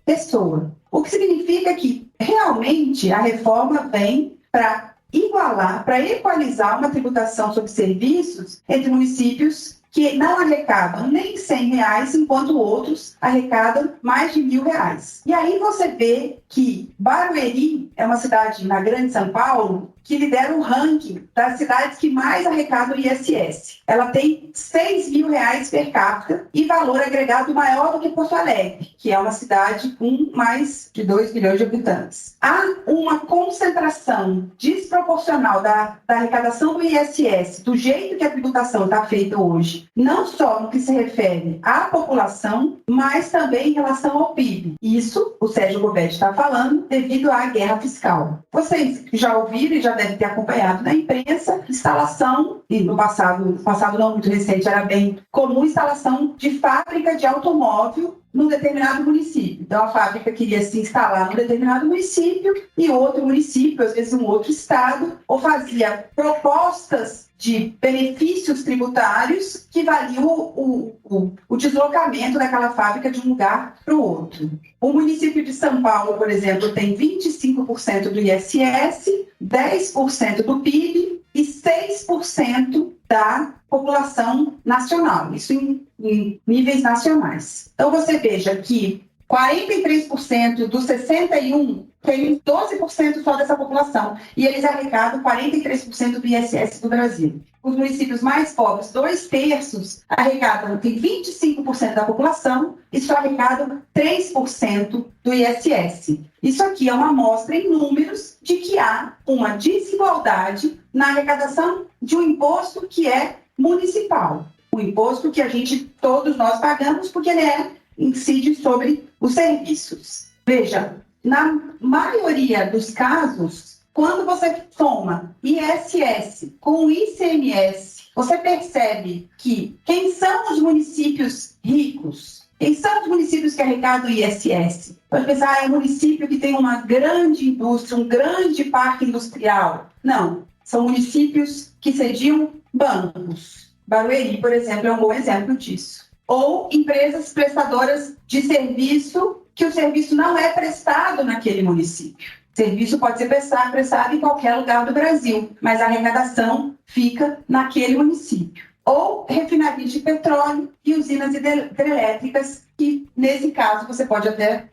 pessoa. O que significa que realmente a reforma vem para igualar, para equalizar uma tributação sobre serviços entre municípios que não arrecadam nem R$100, enquanto outros arrecadam mais de R$1.000. E aí você vê que Barueri é uma cidade na Grande São Paulo que lidera o ranking das cidades que mais arrecadam ISS. Ela tem R$6.000 per capita e valor agregado maior do que Porto Alegre, que é uma cidade com mais de 2 milhões de habitantes. Há uma concentração desproporcional da arrecadação do ISS, do jeito que a tributação está feita hoje, não só no que se refere à população, mas também em relação ao PIB. Isso, o Sérgio Gobetti está falando, devido à guerra fiscal. Vocês já ouviram e já devem ter acompanhado na imprensa, instalação, e no passado não muito recente, era bem comum, instalação de fábrica de automóvel num determinado município. Então, a fábrica queria se instalar num determinado município e outro município, às vezes um outro estado, ou fazia propostas de benefícios tributários que valiam o deslocamento daquela fábrica de um lugar para o outro. O município de São Paulo, por exemplo, tem 25% do ISS, 10% do PIB e 6% da população nacional, isso em níveis nacionais. Então, você veja que 43% dos 61 tem 12% só dessa população, e eles arrecadam 43% do ISS do Brasil. Os municípios mais pobres, 2/3, arrecadam, tem 25% da população e só arrecadam 3% do ISS. Isso aqui é uma amostra em números de que há uma desigualdade na arrecadação de um imposto que é municipal. O imposto que todos nós pagamos, porque ele incide sobre os serviços. Veja, na maioria dos casos, quando você soma ISS com ICMS, você percebe que quem são os municípios ricos? Quem são os municípios que arrecadam ISS? Pode pensar, é um município que tem uma grande indústria, um grande parque industrial. Não, são municípios que sediam bancos. Barueri, por exemplo, é um bom exemplo disso. Ou empresas prestadoras de serviço, que o serviço não é prestado naquele município. O serviço pode ser prestado em qualquer lugar do Brasil, mas a arrecadação fica naquele município. Ou refinarias de petróleo e usinas hidrelétricas, que nesse caso você pode até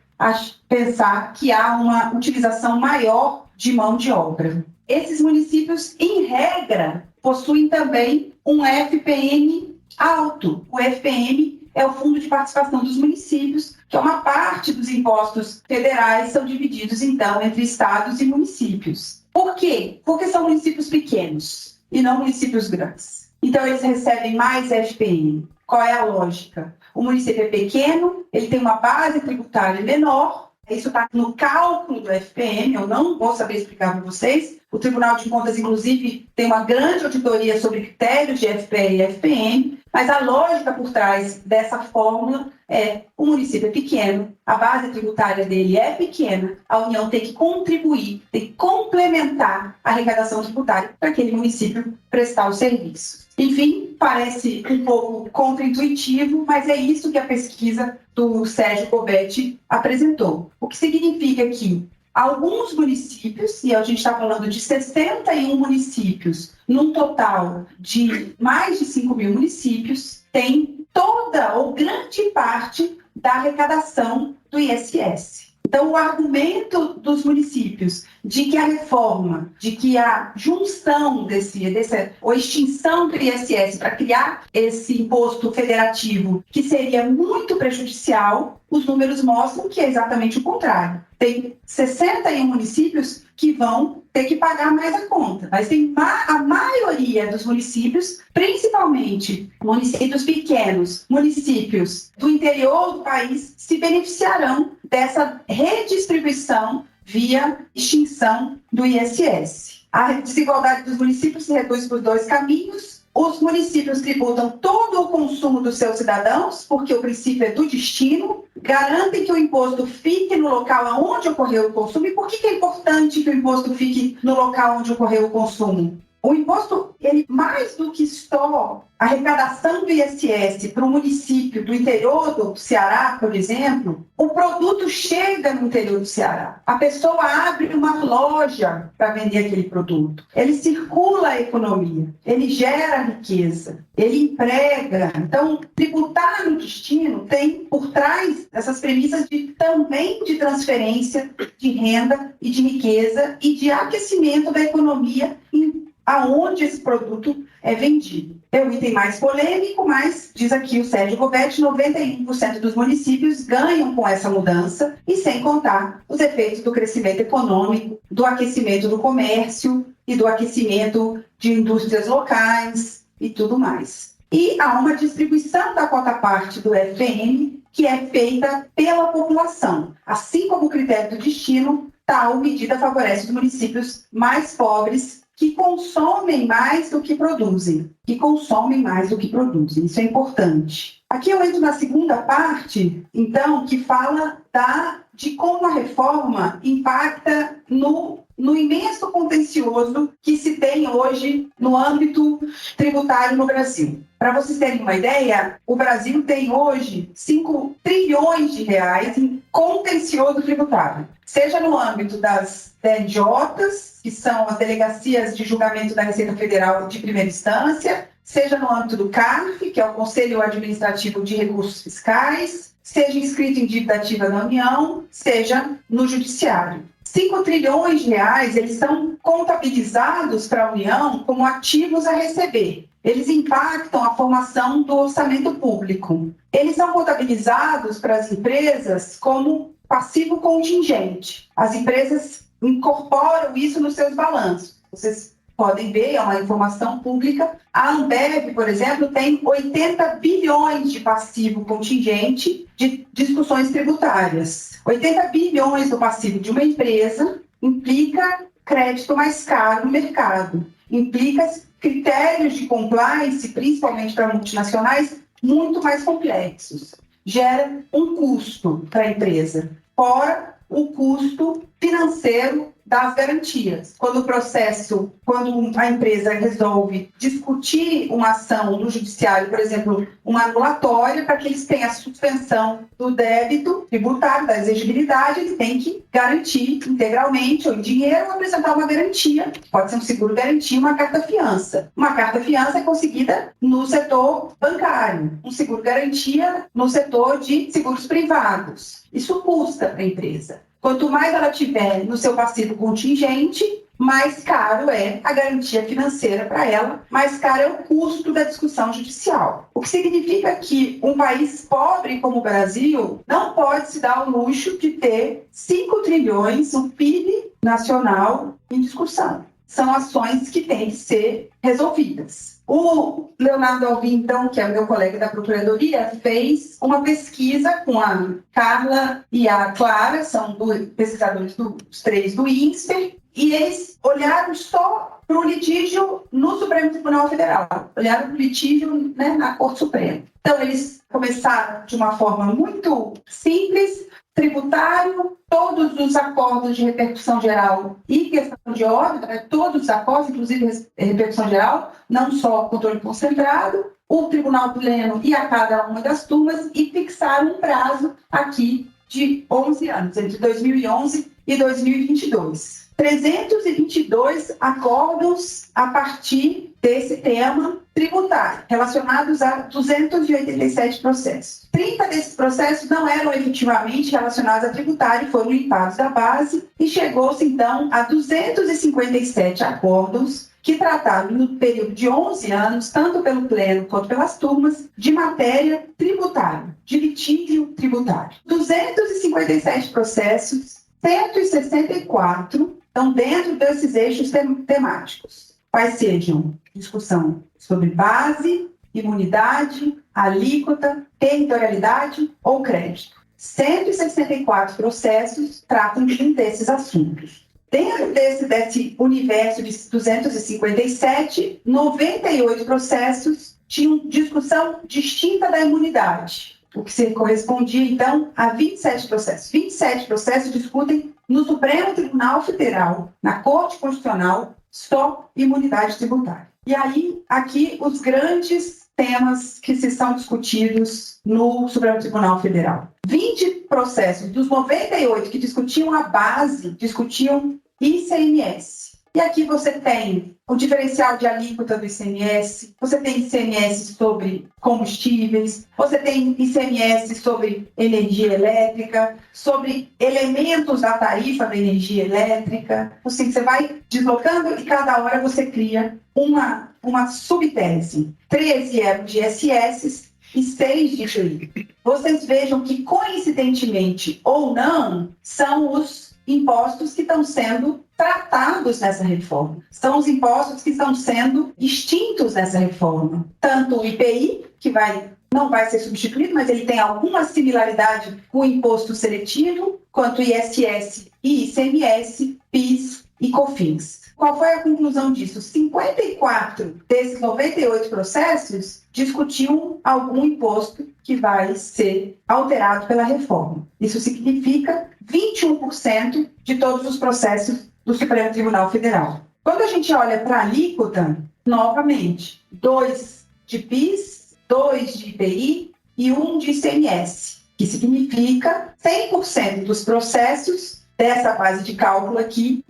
pensar que há uma utilização maior de mão de obra. Esses municípios, em regra, possuem também um FPM alto. O FPM é o Fundo de Participação dos Municípios, que é uma parte dos impostos federais, são divididos, então, entre estados e municípios. Por quê? Porque são municípios pequenos e não municípios grandes. Então, eles recebem mais FPM. Qual é a lógica? O município é pequeno, ele tem uma base tributária menor, isso está no cálculo do FPM, eu não vou saber explicar para vocês. O Tribunal de Contas, inclusive, tem uma grande auditoria sobre critérios de FPE e FPM, mas a lógica por trás dessa fórmula é: o município é pequeno, a base tributária dele é pequena, a União tem que contribuir, tem que complementar a arrecadação tributária para aquele município prestar o serviço. Enfim, parece um pouco contraintuitivo, mas é isso que a pesquisa do Sérgio Gobetti apresentou. O que significa que alguns municípios, e a gente está falando de 61 municípios, num total de mais de 5.000 municípios, tem toda ou grande parte da arrecadação do ISS. Então, o argumento dos municípios de que a reforma, de que a junção ou extinção do ISS para criar esse imposto federativo, que seria muito prejudicial, os números mostram que é exatamente o contrário. Tem 61 municípios que vão ter que pagar mais a conta, mas tem a maioria dos municípios, principalmente municípios pequenos, municípios do interior do país, se beneficiarão dessa redistribuição via extinção do ISS. A desigualdade dos municípios se reduz por 2 caminhos. Os municípios tributam todo o consumo dos seus cidadãos, porque o princípio é do destino, garantem que o imposto fique no local onde ocorreu o consumo. E por que é importante que o imposto fique no local onde ocorreu o consumo? O imposto, ele mais do que só a arrecadação do ISS para o município do interior do Ceará, por exemplo, o produto chega no interior do Ceará. A pessoa abre uma loja para vender aquele produto. Ele circula a economia, ele gera riqueza, ele emprega. Então, tributar no destino tem por trás essas premissas também de transferência de renda e de riqueza e de aquecimento da economia aonde esse produto é vendido. É um item mais polêmico, mas, diz aqui o Sérgio Govetti, 91% dos municípios ganham com essa mudança, e sem contar os efeitos do crescimento econômico, do aquecimento do comércio e do aquecimento de indústrias locais e tudo mais. E há uma distribuição da quota-parte do FPM que é feita pela população. Assim como o critério do destino, tal medida favorece os municípios mais pobres que consomem mais do que produzem. Isso é importante. Aqui eu entro na segunda parte, então, que fala de como a reforma impacta no imenso contencioso que se tem hoje no âmbito tributário no Brasil. Para vocês terem uma ideia, o Brasil tem hoje 5 trilhões de reais em contencioso tributário, seja no âmbito das DRJs, que são as Delegacias de Julgamento da Receita Federal de Primeira Instância, seja no âmbito do CARF, que é o Conselho Administrativo de Recursos Fiscais, seja inscrito em dívida ativa da União, seja no Judiciário. 5 trilhões de reais, eles são contabilizados para a União como ativos a receber. Eles impactam a formação do orçamento público. Eles são contabilizados para as empresas como passivo contingente. As empresas incorporam isso nos seus balanços. Vocês podem ver, é uma informação pública. A Ambev, por exemplo, tem 80 bilhões de passivo contingente de discussões tributárias. 80 bilhões do passivo de uma empresa implica crédito mais caro no mercado, implica critérios de compliance, principalmente para multinacionais, muito mais complexos. Gera um custo para a empresa, fora o custo financeiro das garantias. Quando a empresa resolve discutir uma ação no judiciário, por exemplo, uma anulatória, para que eles tenham a suspensão do débito tributário, da exigibilidade, ele tem que garantir integralmente, ou em dinheiro, ou apresentar uma garantia. Pode ser um seguro-garantia, uma carta-fiança. Uma carta-fiança é conseguida no setor bancário, um seguro-garantia no setor de seguros privados. Isso custa para a empresa. Quanto mais ela tiver no seu passivo contingente, mais caro é a garantia financeira para ela, mais caro é o custo da discussão judicial. O que significa que um país pobre como o Brasil não pode se dar o luxo de ter 5 trilhões, um PIB nacional, em discussão. São ações que têm que ser resolvidas. O Leonardo Alvim, então, que é meu colega da Procuradoria, fez uma pesquisa com a Carla e a Clara, são pesquisadores dos 3 do INSPER, e eles olharam só para o litígio no Supremo Tribunal Federal, olharam para o litígio, na Corte Suprema. Então, eles começaram de uma forma muito simples, tributário, todos os acordos de repercussão geral e questão de óbito, todos os acordos, inclusive repercussão geral, não só controle concentrado, o Tribunal Pleno e a cada uma das turmas, e fixaram um prazo aqui de 11 anos, entre 2011 e 2022. 322 acordos a partir desse tema tributário, relacionados a 287 processos. 30 desses processos não eram efetivamente relacionados a tributário, foram limpados da base e chegou-se, então, a 257 acordos que trataram, no período de 11 anos, tanto pelo Pleno quanto pelas turmas, de matéria tributária, de litígio tributário. 257 processos, 164 estão dentro desses eixos temáticos. Quais sejam discussão sobre base, imunidade, alíquota, territorialidade ou crédito. 164 processos tratam de um desses assuntos. Dentro desse universo de 257, 98 processos tinham discussão distinta da imunidade, o que se correspondia, então, a 27 processos. 27 processos discutem no Supremo Tribunal Federal, na Corte Constitucional, só imunidade tributária. E aí, aqui, os grandes temas que se são discutidos no Supremo Tribunal Federal. 20 processos dos 98 que discutiam a base, discutiam ICMS. E aqui você tem o diferencial de alíquota do ICMS, você tem ICMS sobre combustíveis, você tem ICMS sobre energia elétrica, sobre elementos da tarifa da energia elétrica. Assim, você vai deslocando e cada hora você cria uma subtese. 13 eram de ISS e 6 de IPI. Vocês vejam que, coincidentemente ou não, são os impostos que estão sendo tratados nessa reforma. São os impostos que estão sendo extintos nessa reforma. Tanto o IPI, que não vai ser substituído, mas ele tem alguma similaridade com o imposto seletivo, quanto o ISS e ICMS, PIS e COFINS. Qual foi a conclusão disso? 54 desses 98 processos discutiam algum imposto que vai ser alterado pela reforma. Isso significa 21% de todos os processos do Supremo Tribunal Federal. Quando a gente olha para a alíquota, novamente, 2 de PIS, 2 de IPI e 1 de ICMS, que significa 100% dos processos dessa base de cálculo aqui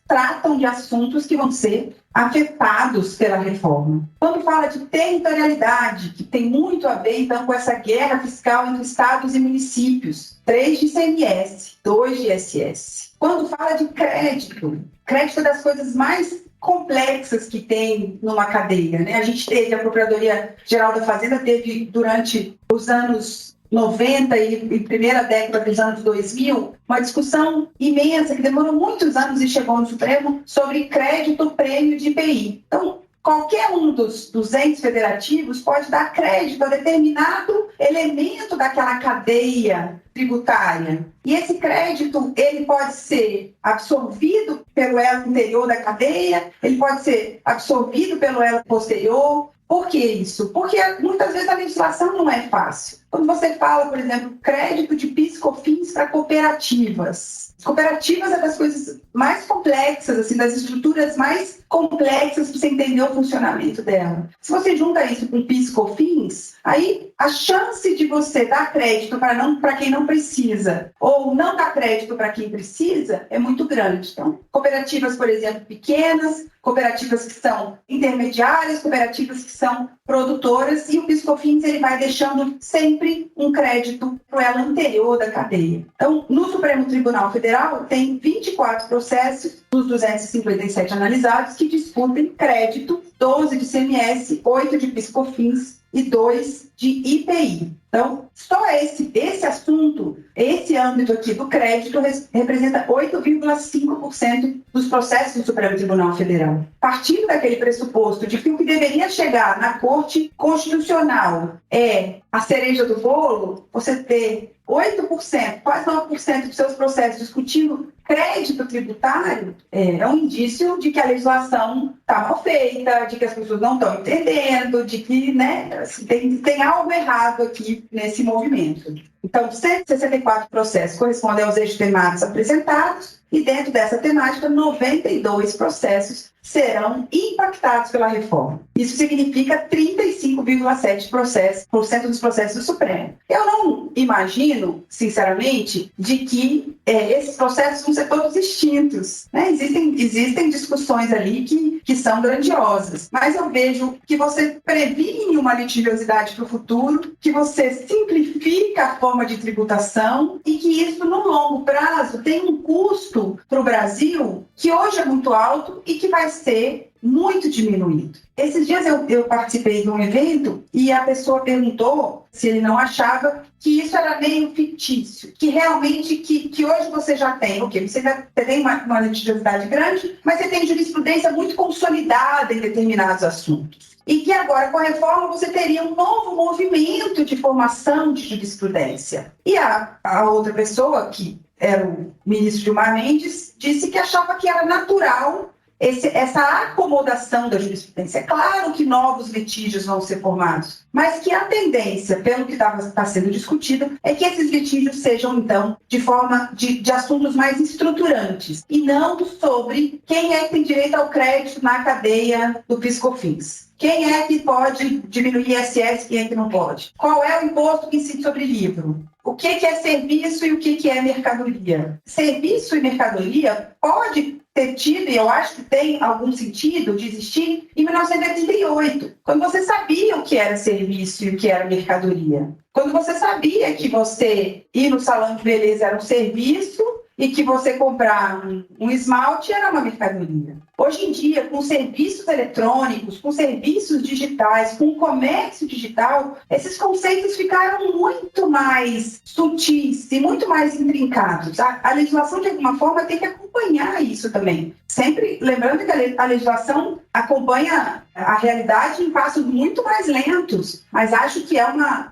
tratam de assuntos que vão ser afetados pela reforma. Quando fala de territorialidade, que tem muito a ver, então, com essa guerra fiscal entre estados e municípios, 3 de ICMS, 2 de ISS. Quando fala de crédito é das coisas mais complexas que tem numa cadeia, né? A gente teve, a Procuradoria-Geral da Fazenda teve, durante os anos 90 e primeira década dos anos 2000, uma discussão imensa que demorou muitos anos e chegou no Supremo sobre crédito prêmio de IPI. Então, qualquer um dos entes federativos pode dar crédito a determinado elemento daquela cadeia tributária. E esse crédito, ele pode ser absorvido pelo elo anterior da cadeia, ele pode ser absorvido pelo elo posterior. Por que isso? Porque muitas vezes a legislação não é fácil. Quando você fala, por exemplo, crédito de PIS/COFINS para cooperativas. Cooperativas é das coisas mais complexas, assim, das estruturas mais complexas para você entender o funcionamento dela. Se você junta isso com PIS/COFINS, aí a chance de você dar crédito para quem não precisa ou não dar crédito para quem precisa é muito grande. Então, cooperativas, por exemplo, pequenas, cooperativas que são intermediárias, cooperativas que são produtoras, e o PIS/COFINS ele vai deixando sempre um crédito para o elo anterior da cadeia. Então, no Supremo Tribunal Federal, tem 24 processos dos 257 analisados que discutem crédito, 12 de ICMS, 8 de PIS/COFINS e 2 de IPI. Então, só esse assunto, esse âmbito aqui do crédito representa 8,5% dos processos do Supremo Tribunal Federal. Partindo daquele pressuposto de que o que deveria chegar na Corte Constitucional é a cereja do bolo, você ter 8%, quase 9% dos seus processos discutindo crédito tributário, é um indício de que a legislação está mal feita, de que as pessoas não estão entendendo, de que, né, assim, tem algo errado aqui nesse movimento. Então, 164 processos correspondem aos eixos temáticos apresentados, e dentro dessa temática, 92 processos serão impactados pela reforma. Isso significa 35,7% dos processos do Supremo. Eu não imagino, sinceramente, de que esses processos vão ser todos extintos, né? Existem discussões ali que são grandiosas, mas eu vejo que você previne uma litigiosidade para o futuro, que você simplifica a forma de tributação e que isso, no longo prazo, tem um custo para o Brasil que hoje é muito alto e que vai ser muito diminuído. Esses dias eu participei de um evento e a pessoa perguntou se ele não achava que isso era meio fictício, que realmente que hoje você já tem, você tem uma litigiosidade grande, mas você tem jurisprudência muito consolidada em determinados assuntos. E que agora, com a reforma, você teria um novo movimento de formação de jurisprudência. E a outra pessoa, que era o ministro Gilmar Mendes, disse que achava que era natural essa acomodação da jurisprudência. É claro que novos litígios vão ser formados, mas que a tendência, pelo que está sendo discutido, é que esses litígios sejam, então, de forma de assuntos mais estruturantes, e não sobre quem é que tem direito ao crédito na cadeia do PIS/COFINS. Quem é que pode diminuir ISS e quem é que não pode? Qual é o imposto que incide sobre livro? O que é serviço e o que é mercadoria? Serviço e mercadoria pode ter tido, e eu acho que tem algum sentido de existir, em 1988, quando você sabia o que era serviço e o que era mercadoria. Quando você sabia que você ir no salão de beleza era um serviço e que você comprar um esmalte era uma mercadoria. Hoje em dia, com serviços eletrônicos, com serviços digitais, com comércio digital, esses conceitos ficaram muito mais sutis e muito mais intrincados. A legislação, de alguma forma, tem que acompanhar isso também. Sempre lembrando que a legislação acompanha a realidade em passos muito mais lentos, mas acho que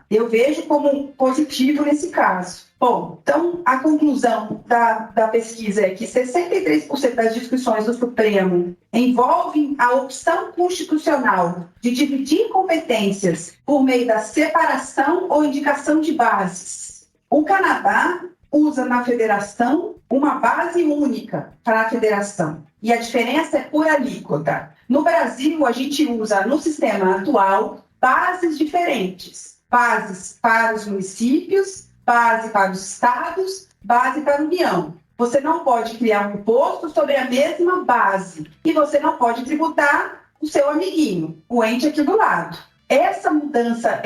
eu vejo como positivo nesse caso. Bom, então a conclusão da pesquisa é que 63% das discussões do Supremo envolvem a opção constitucional de dividir competências por meio da separação ou indicação de bases. O Canadá usa na federação uma base única para a federação, e a diferença é por alíquota. No Brasil, a gente usa, no sistema atual, bases diferentes. Bases para os municípios, base para os estados, base para a União. Você não pode criar um imposto sobre a mesma base. E você não pode tributar o seu amiguinho, o ente aqui do lado. Essa mudança,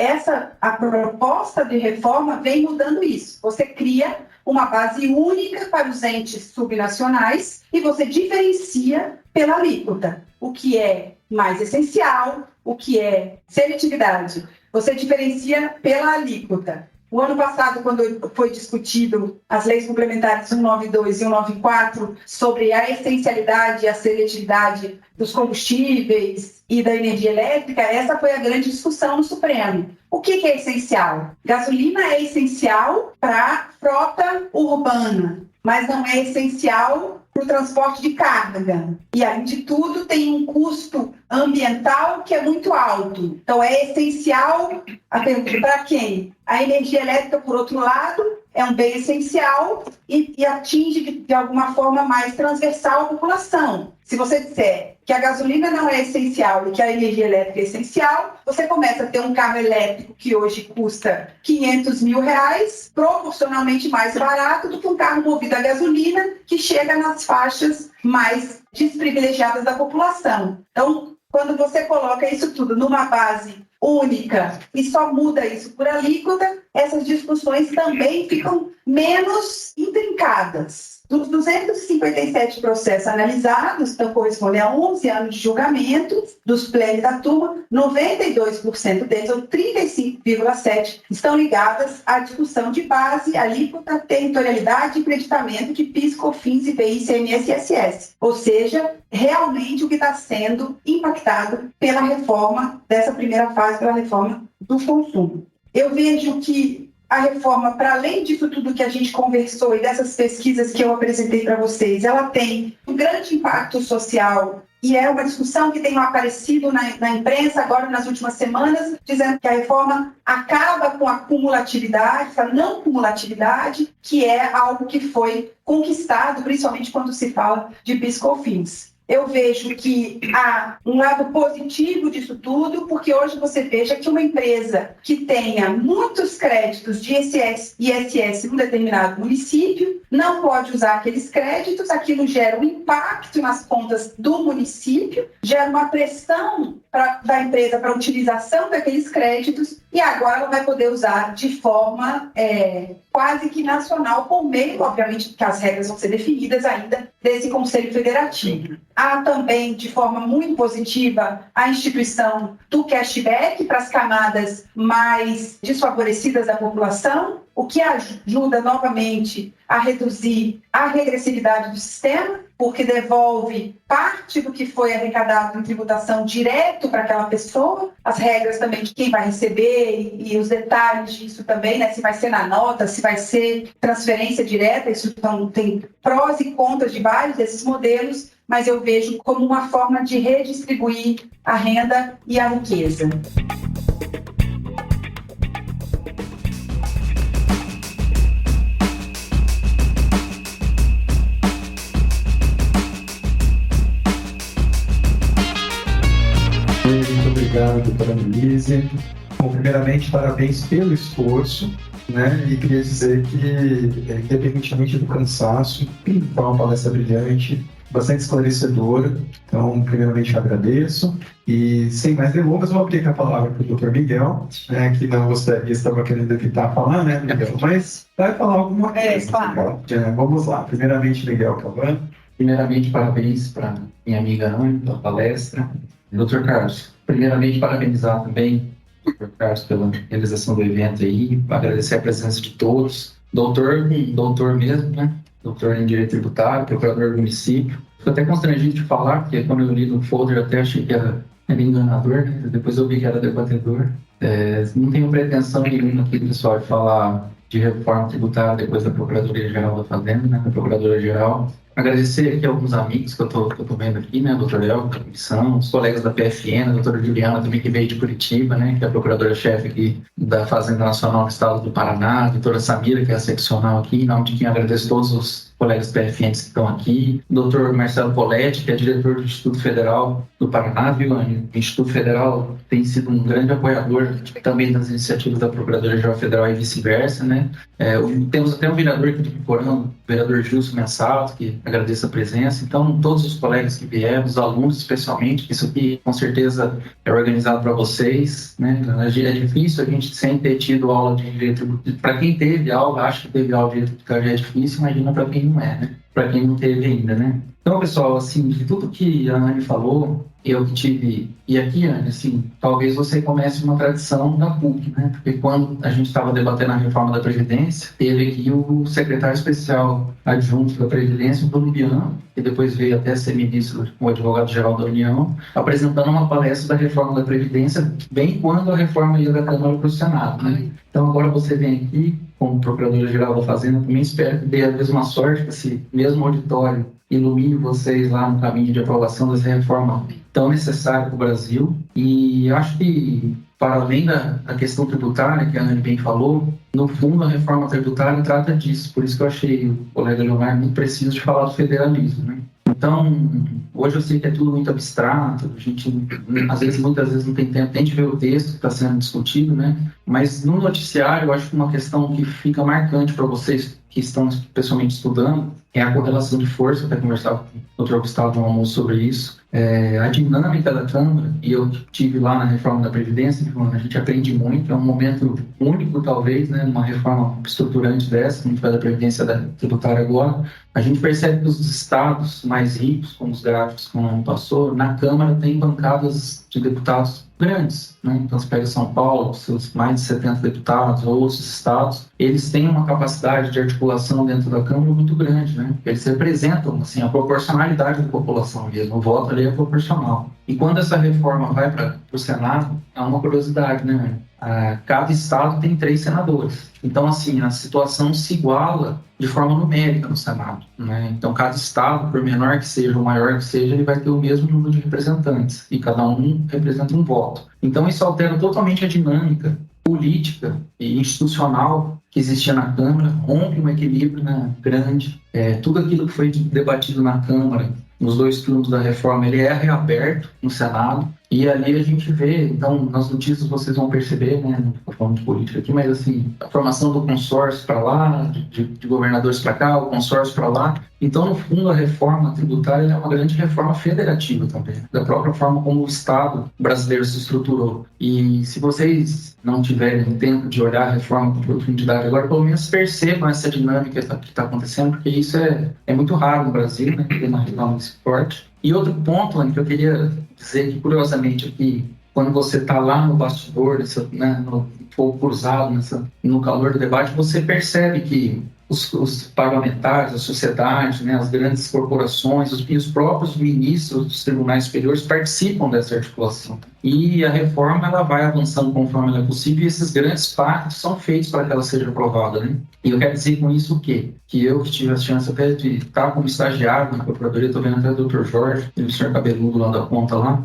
a proposta de reforma vem mudando isso. Você cria uma base única para os entes subnacionais e você diferencia pela alíquota. O que é mais essencial, o que é seletividade. Você diferencia pela alíquota. O ano passado, quando foi discutido as leis complementares 192 e 194 sobre a essencialidade e a seletividade dos combustíveis e da energia elétrica, essa foi a grande discussão no Supremo. O que é essencial? Gasolina é essencial para a frota urbana, mas não é essencial para o transporte de carga. E, além de tudo, tem um custo ambiental que é muito alto. Então, é essencial, a pergunta para quem? A energia elétrica, por outro lado, é um bem essencial e atinge, de alguma forma, mais transversal a população. Se você disser que a gasolina não é essencial e que a energia elétrica é essencial, você começa a ter um carro elétrico que hoje custa R$500 mil, proporcionalmente mais barato do que um carro movido a gasolina, que chega nas faixas mais desprivilegiadas da população. Então, quando você coloca isso tudo numa base única e só muda isso por alíquota, essas discussões também ficam menos intrincadas. Dos 257 processos analisados, então correspondem a 11 anos de julgamento dos plenos da turma, 92% deles, ou 35,7%, estão ligadas à discussão de base, alíquota, territorialidade e creditamento de PIS, COFINS, IPI, ICMS e ISS. Ou seja, realmente o que está sendo impactado pela reforma, dessa primeira fase, pela reforma do consumo. Eu vejo que a reforma, para além disso tudo que a gente conversou e dessas pesquisas que eu apresentei para vocês, ela tem um grande impacto social e é uma discussão que tem aparecido na imprensa agora nas últimas semanas, dizendo que a reforma acaba com a cumulatividade, a não cumulatividade, que é algo que foi conquistado, principalmente quando se fala de PIS/COFINS. eu vejo que há um lado positivo disso tudo, porque hoje você veja que uma empresa que tenha muitos créditos de ISS num determinado município não pode usar aqueles créditos, aquilo gera um impacto nas contas do município, gera uma pressão da empresa para a utilização daqueles créditos, e agora ela vai poder usar de forma quase que nacional, por meio, obviamente, que as regras vão ser definidas ainda, desse Conselho Federativo. Há também, de forma muito positiva, a instituição do cashback para as camadas mais desfavorecidas da população, o que ajuda novamente a reduzir a regressividade do sistema, porque devolve parte do que foi arrecadado em tributação direto para aquela pessoa, as regras também de quem vai receber e os detalhes disso também, né? Se vai ser na nota, se vai ser transferência direta, isso então, tem prós e contras de vários desses modelos, mas eu vejo como uma forma de redistribuir a renda e a riqueza. Muito obrigado, doutora Annelise. Bom, primeiramente, parabéns pelo esforço, né? E queria dizer que, independentemente do cansaço, foi uma palestra brilhante, bastante esclarecedora. Então, primeiramente, agradeço. E, sem mais delongas, vou abrir a palavra para o doutor Miguel, né, que não gostaria, estava querendo evitar falar, né, Miguel? Mas vai falar alguma coisa. Claro. Vamos lá. Primeiramente, Miguel Cavani. Primeiramente, parabéns para minha amiga Ana pela palestra. Dr. Carlos, primeiramente, parabenizar também o Dr. Carlos pela realização do evento aí, agradecer a presença de todos. Doutor mesmo, né? Doutor em Direito Tributário, procurador do município. Fico até constrangido de falar, porque quando eu li no folder eu até achei que era enganador, né? Depois eu vi que era debatedor. Não tenho pretensão nenhuma aqui, pessoal, de falar de reforma tributária depois da Procuradoria-Geral da Fazenda, né? Da Procuradora-Geral. Agradecer aqui a alguns amigos que eu tô vendo aqui, né? Doutor Léo, da comissão, os colegas da PFN, a doutora Juliana também, que veio de Curitiba, né? Que é a procuradora-chefe aqui da Fazenda Nacional do Estado do Paraná, a doutora Samira, que é a seccional aqui, em nome de quem agradeço todos os colegas PFNs que estão aqui, o doutor Marcelo Poletti, que é diretor do Instituto Federal do Paraná, viu, Anny? O Instituto Federal tem sido um grande apoiador também das iniciativas da Procuradoria-Geral Federal e vice-versa, né? Temos até um vereador aqui de Piporã, o vereador Gilson Mensato, que agradeço a presença. Então, todos os colegas que vieram, os alunos especialmente, isso aqui com certeza é organizado para vocês, né? É difícil a gente sem ter tido aula de direito. Para quem teve aula, acho que teve aula de direito já é difícil, imagina para quem não é, né? Para quem não teve ainda, né? Então, pessoal, assim, de tudo que a Anny falou, eu que tive... E aqui, Anny, assim, talvez você comece uma tradição da PUC, né? Porque quando a gente estava debatendo a reforma da Previdência, teve aqui o secretário especial adjunto da Previdência, o Bruno Biano, que depois veio até ser ministro, o advogado-geral da União, apresentando uma palestra da reforma da Previdência, bem quando a reforma ia da Câmara para o Senado, né? Então, agora você vem aqui, como procuradora-geral da Fazenda, também espero que dê a mesma sorte, que esse mesmo auditório ilumine vocês lá no caminho de aprovação dessa reforma tão necessária para o Brasil. E acho que, para além da questão tributária, que a Anny bem falou, no fundo a reforma tributária trata disso. Por isso que eu achei o colega Leonardo muito preciso de falar do federalismo, né? Então, hoje eu sei que é tudo muito abstrato, a gente muitas vezes não tem tempo nem de ver o texto que está sendo discutido, né? Mas no noticiário, eu acho que uma questão que fica marcante para vocês que estão pessoalmente estudando é a correlação de força. Até conversava com o Dr. Gustavo no almoço sobre isso. A dinâmica da Câmara, e eu tive lá na reforma da Previdência, a gente aprende muito, é um momento único talvez, né, numa reforma estruturante dessa, que a gente faz da Previdência tributária agora. A gente percebe que os estados mais ricos, como os gráficos que o ano passou, na Câmara tem bancadas de deputados grandes, né? Então, você pega São Paulo, seus mais de 70 deputados, ou outros estados, eles têm uma capacidade de articulação dentro da Câmara muito grande, né? Eles representam, assim, a proporcionalidade da população mesmo, o voto ali é proporcional. E quando essa reforma vai para o Senado, é uma curiosidade, né? Cada estado tem 3 senadores. Então, assim, a situação se iguala de forma numérica no Senado, né? Então, cada estado, por menor que seja ou maior que seja, ele vai ter o mesmo número de representantes e cada um representa um voto. Então, isso altera totalmente a dinâmica política e institucional que existia na Câmara, rompe um equilíbrio, né, grande tudo aquilo que foi debatido na Câmara, nos 2 turnos da reforma, ele é reaberto no Senado. E ali a gente vê, então, nas notícias vocês vão perceber, né, não estou falando de política aqui, mas assim, a formação do consórcio para lá, de governadores para cá, o consórcio para lá. Então, no fundo, a reforma tributária é uma grande reforma federativa também, da própria forma como o Estado brasileiro se estruturou. E se vocês não tiverem tempo de olhar a reforma com profundidade agora, pelo menos percebam essa dinâmica que está acontecendo, porque isso é muito raro no Brasil, né, ter uma reforma desse porte. E outro ponto, Anny, que eu queria dizer que, curiosamente, aqui, quando você está lá no bastidor, né, no fogo cruzado, no calor do debate, você percebe que os parlamentares, a sociedade, né, as grandes corporações e os próprios ministros dos tribunais superiores participam dessa articulação. E a reforma ela vai avançando conforme ela é possível e esses grandes pactos são feitos para que ela seja aprovada. Né? E eu quero dizer com isso o quê? Que eu que tive a chance até de estar como estagiário na Procuradoria, estou vendo até o Dr. Jorge, o senhor cabeludo lá da ponta lá,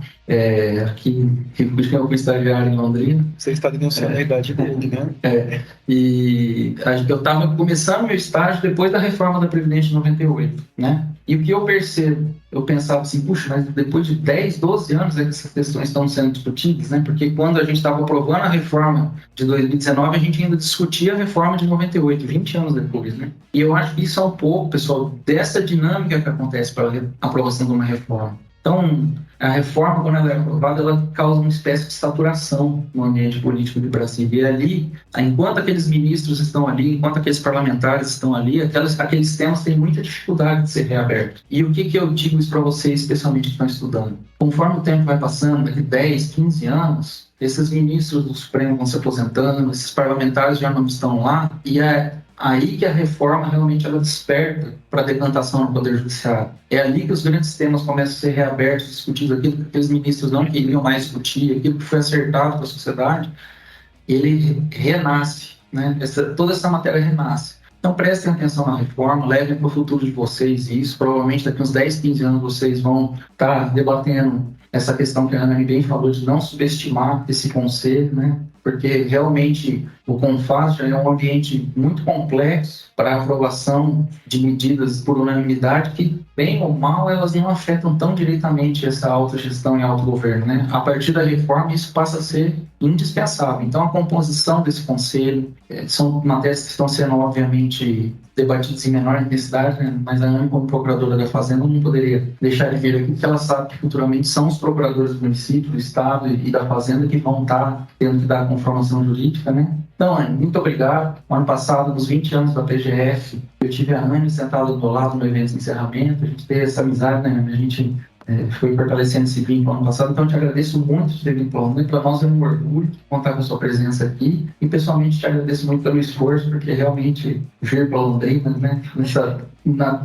que eu fui estagiário em Londrina. Você está denunciando a idade dele, né? E eu estava começando meu estágio depois da reforma da Previdência de 98, né? E o que eu percebo, eu pensava assim, puxa, mas depois de 10, 12 anos é que essas questões estão sendo discutidas, né? Porque quando a gente estava aprovando a reforma de 2019, a gente ainda discutia a reforma de 98, 20 anos depois, né? E eu acho que isso é um pouco, pessoal, dessa dinâmica que acontece para a aprovação de uma reforma. Então, a reforma, quando ela é aprovada, ela causa uma espécie de saturação no ambiente político do Brasil. E ali, enquanto aqueles ministros estão ali, enquanto aqueles parlamentares estão ali, aqueles temas têm muita dificuldade de ser reabertos. E o que eu digo isso para vocês, especialmente que estão estudando? Conforme o tempo vai passando, daqui 10, 15 anos, esses ministros do Supremo vão se aposentando, esses parlamentares já não estão lá, e aí que a reforma realmente ela desperta para a decantação no Poder Judiciário. É ali que os grandes temas começam a ser reabertos, discutidos, aquilo que aqueles ministros não queriam mais discutir, aquilo que foi acertado para a sociedade, ele renasce, né? Toda essa matéria renasce. Então prestem atenção na reforma, levem para o futuro de vocês isso, provavelmente daqui uns 10, 15 anos vocês vão estar debatendo essa questão que a Ana bem falou de não subestimar esse conselho, né? Porque realmente o CONFAS já é um ambiente muito complexo para a aprovação de medidas por unanimidade que, bem ou mal, elas não afetam tão diretamente essa autogestão e autogoverno, né? A partir da reforma, isso passa a ser indispensável. Então, a composição desse conselho são matérias que estão sendo, obviamente, debatidas em menor intensidade, né? Mas a Ana, como procuradora da Fazenda, não poderia deixar de vir aqui, porque ela sabe que futuramente são os procuradores do município, do Estado e da Fazenda que vão estar tendo que dar a conformação jurídica, né? Então, Anny, muito obrigado. No ano passado, nos 20 anos da PGF, eu tive a Anny sentada do meu lado no evento de encerramento, a gente teve essa amizade, né? A gente foi fortalecendo esse vínculo ano passado, então eu te agradeço muito por ter vindo para Londrina, para nós é um orgulho contar com a sua presença aqui, e pessoalmente te agradeço muito pelo esforço, porque realmente vir para Londrina, né?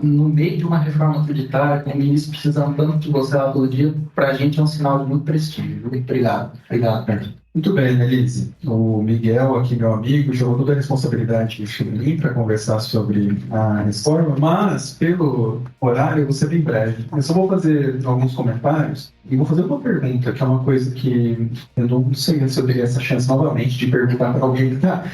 No meio de uma reforma tributária, com o ministro precisando tanto de você lá todo dia, para a gente é um sinal de muito prestígio. Obrigado, Pedro. Muito bem, Elise. O Miguel, aqui meu amigo, jogou toda a responsabilidade de mim para conversar sobre a reforma, mas pelo horário eu vou ser bem breve. Eu só vou fazer alguns comentários e vou fazer uma pergunta, que é uma coisa que eu não sei se eu teria essa chance novamente de perguntar para alguém que está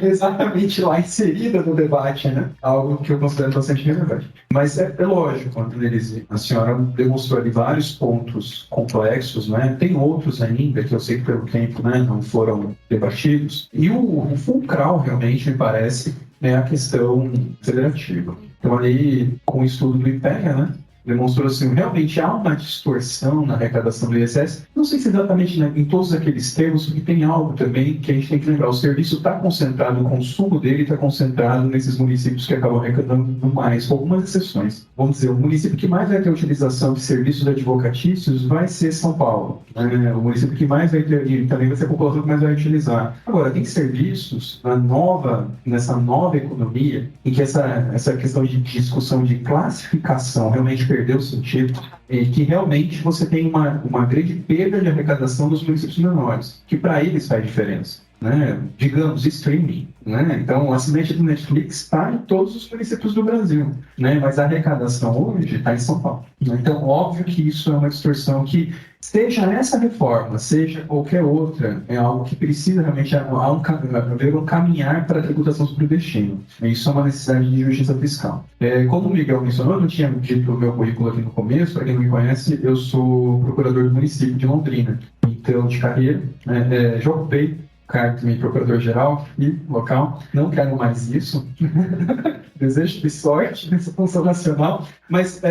exatamente lá inserida no debate, né? Algo que eu considero bastante relevante. Mas é lógico, Elise, a senhora demonstrou ali vários pontos complexos, né? Tem outros ainda que eu sei que pelo tempo, né, não foram debatidos. E o fulcral, realmente, me parece, é a questão federativa. Então, ali, com o estudo do IPEA, né, demonstrou assim, realmente há uma distorção na arrecadação do ISS. Não sei se exatamente, né, em todos aqueles termos, porque tem algo também que a gente tem que lembrar. O serviço está concentrado, o consumo dele está concentrado nesses municípios que acabam arrecadando mais, com algumas exceções. Vamos dizer, o município que mais vai ter utilização de serviços advocatícios vai ser São Paulo. Né? O município que mais vai ter, e também vai ser a população que mais vai utilizar. Agora, tem serviços nessa nova economia, em que essa questão de discussão de classificação realmente perdeu o sentido, e que realmente você tem uma grande perda de arrecadação dos municípios menores, que para eles faz diferença. né, digamos, streaming, né? Então, o assinante do Netflix está em todos os municípios do Brasil, né? Mas a arrecadação hoje está em São Paulo. Né? Então, óbvio que isso é uma distorção que, seja essa reforma, seja qualquer outra, é algo que precisa realmente haver um caminhar para a tributação sobre o destino. Isso é uma necessidade de justiça fiscal. Como o Miguel mencionou, eu não tinha dito o meu currículo aqui no começo, para quem não me conhece, eu sou procurador do município de Londrina. Então, de carreira, já ocupei cargo de procurador-geral e local, não quero mais isso. Desejo de sorte nessa função nacional, mas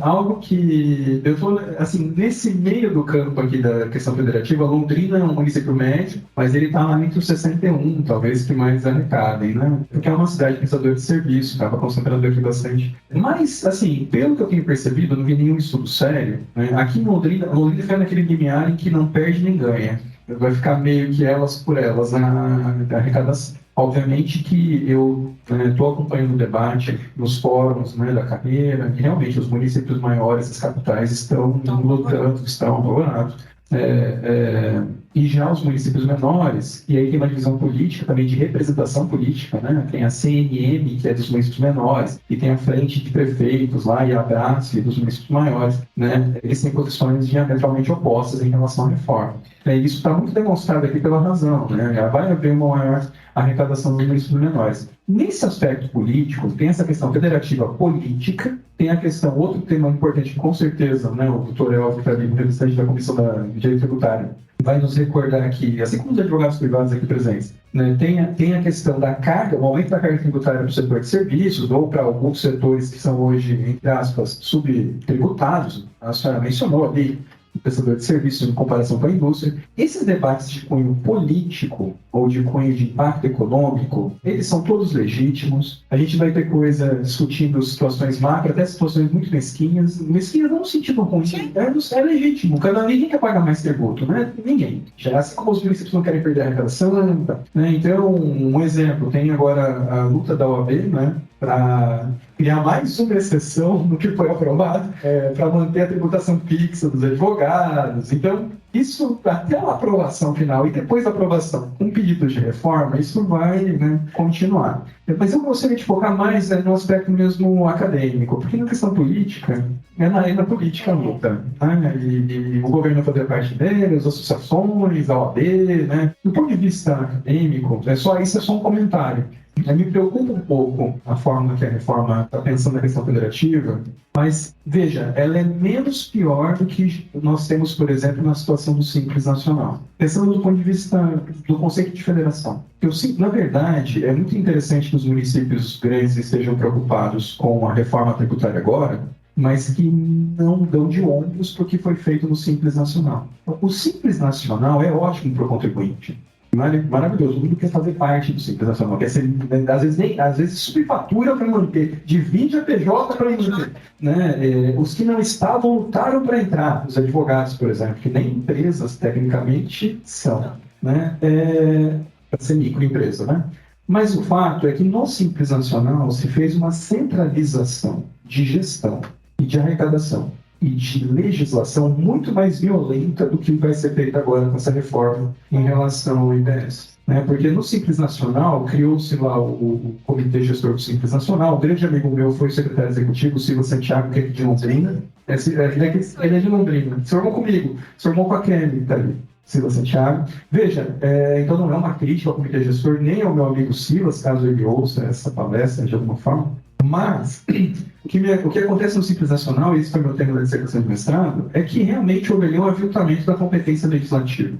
algo que eu estou, assim, nesse meio do campo aqui da questão federativa. Londrina é um município médio, mas ele está lá entre os 61, talvez que mais arrecadem, né? Porque é uma cidade pensadora de serviço, acaba concentrando aqui bastante. Mas, assim, pelo que eu tenho percebido, eu não vi nenhum estudo sério, né? Aqui em Londrina fica naquele limiar em que não perde nem ganha. Vai ficar meio que elas por elas na arrecadação. Obviamente que eu estou acompanhando o debate nos fóruns, né, da carreira, e realmente os municípios maiores, as capitais, estão lutando, estão apavorados. E já os municípios menores, e aí tem uma divisão política também de representação política, né? Tem a CNM, que é dos municípios menores, e tem a frente de prefeitos lá, e a ABRASF, dos municípios maiores, né? Eles têm posições diametralmente opostas em relação à reforma. Isso está muito demonstrado aqui pela razão, né? Vai haver uma maior arrecadação dos municípios menores. Nesse aspecto político, tem essa questão federativa política, tem a questão, outro tema importante, com certeza, né, o doutor Elvio, que está ali, representante da Comissão de Direito Tributário, vai nos recordar aqui, assim como os advogados privados aqui presentes, né, tem a questão da carga, o aumento da carga tributária para o setor de serviços, ou para alguns setores que são hoje, entre aspas, subtributados. A senhora mencionou ali o prestador de serviços em comparação com a indústria. Esses debates de cunho político ou de cunho de impacto econômico, eles são todos legítimos. A gente vai ter coisa discutindo situações macro, até situações muito mesquinhas. Mesquinhas não no sentido ruim, é legítimo. Ninguém quer pagar mais tributo, né? Ninguém. Já assim como os municípios não querem perder a arrecadação, né? Então, um exemplo, tem agora a luta da OAB, né, para criar mais uma exceção no que foi aprovado, para manter a tributação fixa dos advogados. Então, isso, até a aprovação final e depois da aprovação com pedido de reforma, isso vai, né, continuar. Mas eu gostaria de focar mais no aspecto mesmo acadêmico, porque na questão política, na política a luta, né? E o governo vai fazer parte dele, as associações, a OAB, né? Do ponto de vista acadêmico, isso é só um comentário. Me preocupa um pouco a forma que a reforma está pensando na questão federativa, mas, veja, ela é menos pior do que nós temos, por exemplo, na situação do Simples Nacional. Pensando do ponto de vista do conceito de federação. Na verdade, é muito interessante que os municípios grandes estejam preocupados com a reforma tributária agora, mas que não dão de ombros porque foi feito no Simples Nacional. O Simples Nacional é ótimo para o contribuinte. Maravilhoso, todo mundo quer fazer parte do Simples Nacional, quer ser, às vezes subfatura para manter, divide a PJ para manter, né? Os que não estavam lutaram para entrar, os advogados, por exemplo, que nem empresas tecnicamente são, né? Para ser microempresa, né? Mas o fato é que no Simples Nacional se fez uma centralização de gestão e de arrecadação e de legislação muito mais violenta do que vai ser feito agora com essa reforma em relação ao IBS. Né? Porque no Simples Nacional, criou-se lá o Comitê Gestor do Simples Nacional. Um grande amigo meu foi o secretário executivo, o Silva Santiago, que é de Londrina. Ele é de Londrina. Se formou comigo, se formou com a Kelly, tá ali. Silas Santiago. Veja, então não é uma crítica ao Comitê Gestor, nem ao meu amigo Silas, caso ele ouça essa palestra de alguma forma. Mas o que acontece no Simples Nacional, e esse foi meu tema da dissertação de mestrado, é que realmente houve ali um aviltamento da competência legislativa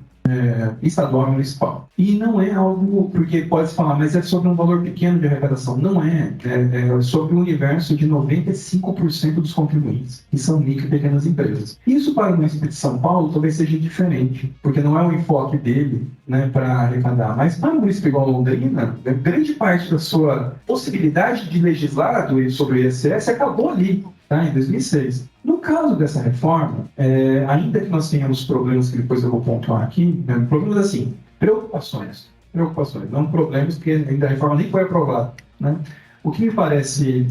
estadual e municipal. E não é algo, porque pode-se falar, mas é sobre um valor pequeno de arrecadação. Não é. É sobre o universo de 95% dos contribuintes, que são micro e pequenas empresas. Isso para o município de São Paulo talvez seja diferente, porque não é o enfoque dele, né, para arrecadar. Mas para um município igual Londrina, grande parte da sua possibilidade de legislar sobre o ISS acabou ali, tá, em 2006. No caso dessa reforma, ainda que nós tenhamos problemas que depois eu vou pontuar aqui, problemas assim, preocupações, não problemas, porque ainda a reforma nem foi aprovada, né? O que me parece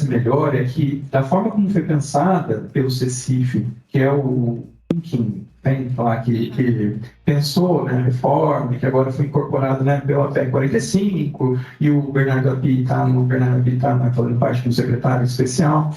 melhor é que, da forma como foi pensada pelo CECIF, que é o thinking tem lá que pensou, né, reforma, que agora foi incorporado, né, pela PEC 45, e o Bernardo Api está fazendo parte do secretário especial.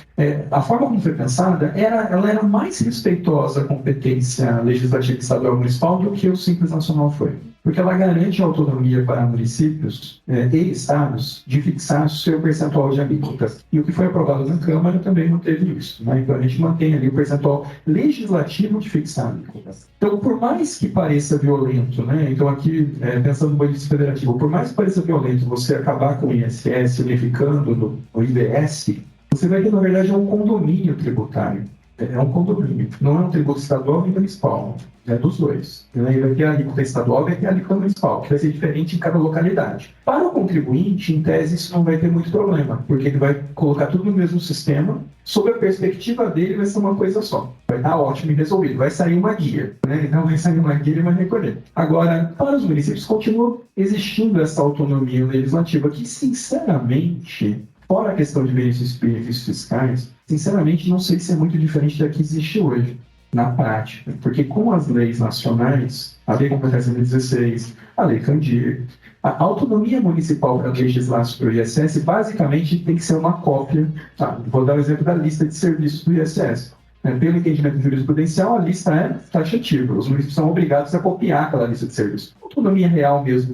A forma como foi pensada, ela era mais respeitosa à competência legislativa estadual e municipal do que o Simples Nacional foi. Porque ela garante autonomia para municípios e estados de fixar o seu percentual de alíquotas. E o que foi aprovado na Câmara também não teve isso. Né? Então a gente mantém ali o percentual legislativo de fixar alíquotas. Então, por mais que pareça violento, né? Então aqui, pensando no budget federativo, por mais que pareça violento você acabar com o ISS unificando no IBS, você vai ter, na verdade, um condomínio tributário. É um condomínio, não é um tributo estadual nem municipal, é dos dois. Ele vai ter a alíquota estadual e vai ter a alíquota municipal, que vai ser diferente em cada localidade. Para o contribuinte, em tese, isso não vai ter muito problema, porque ele vai colocar tudo no mesmo sistema, sob a perspectiva dele vai ser uma coisa só. Vai estar ótimo e resolvido, vai sair uma guia, né? Então vai sair uma guia e vai recolher. Agora, para os municípios, continua existindo essa autonomia legislativa que, sinceramente, fora a questão de benefícios fiscais, sinceramente, não sei se é muito diferente da que existe hoje, na prática. Porque com as leis nacionais, a Lei Complementar 2016, a Lei Candir, a autonomia municipal para legislar sobre o ISS, basicamente, tem que ser uma cópia. Vou dar o exemplo da lista de serviços do ISS. Pelo entendimento jurisprudencial, a lista é taxativa. Os municípios são obrigados a copiar aquela lista de serviços. A autonomia real mesmo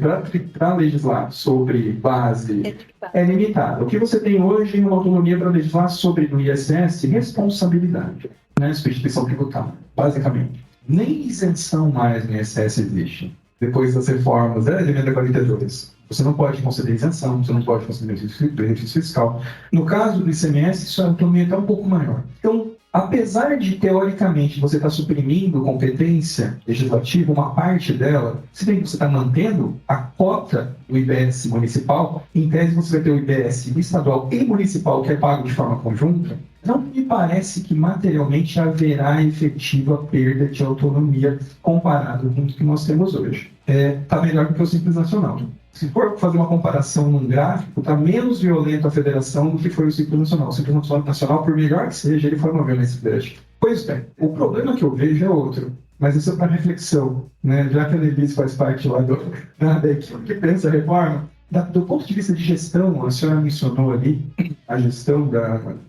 para legislar sobre base é limitada. O que você tem hoje é uma autonomia para legislar sobre no ISS responsabilidade, né? Substituição tributária, basicamente. Nem isenção mais no ISS existe. Depois das reformas da emenda 42. Você não pode conceder isenção, você não pode conceder benefício fiscal. No caso do ICMS, isso a autonomia está um pouco maior. Então, apesar de, teoricamente, você estar suprimindo competência legislativa, uma parte dela, se bem que você está mantendo a cota do IBS municipal, em tese você vai ter o IBS estadual e municipal, que é pago de forma conjunta, não me parece que materialmente haverá efetiva perda de autonomia comparado com o que nós temos hoje. Está melhor do que o Simples Nacional. Se for fazer uma comparação num gráfico, está menos violento a federação do que foi o Simples Nacional. O Simples Nacional, por melhor que seja, ele foi uma violência federativa. Pois bem, o problema que eu vejo é outro, mas isso é para reflexão, né? Já que a Levis faz parte lá da equipe que pensa a reforma, do ponto de vista de gestão, a senhora mencionou ali a gestão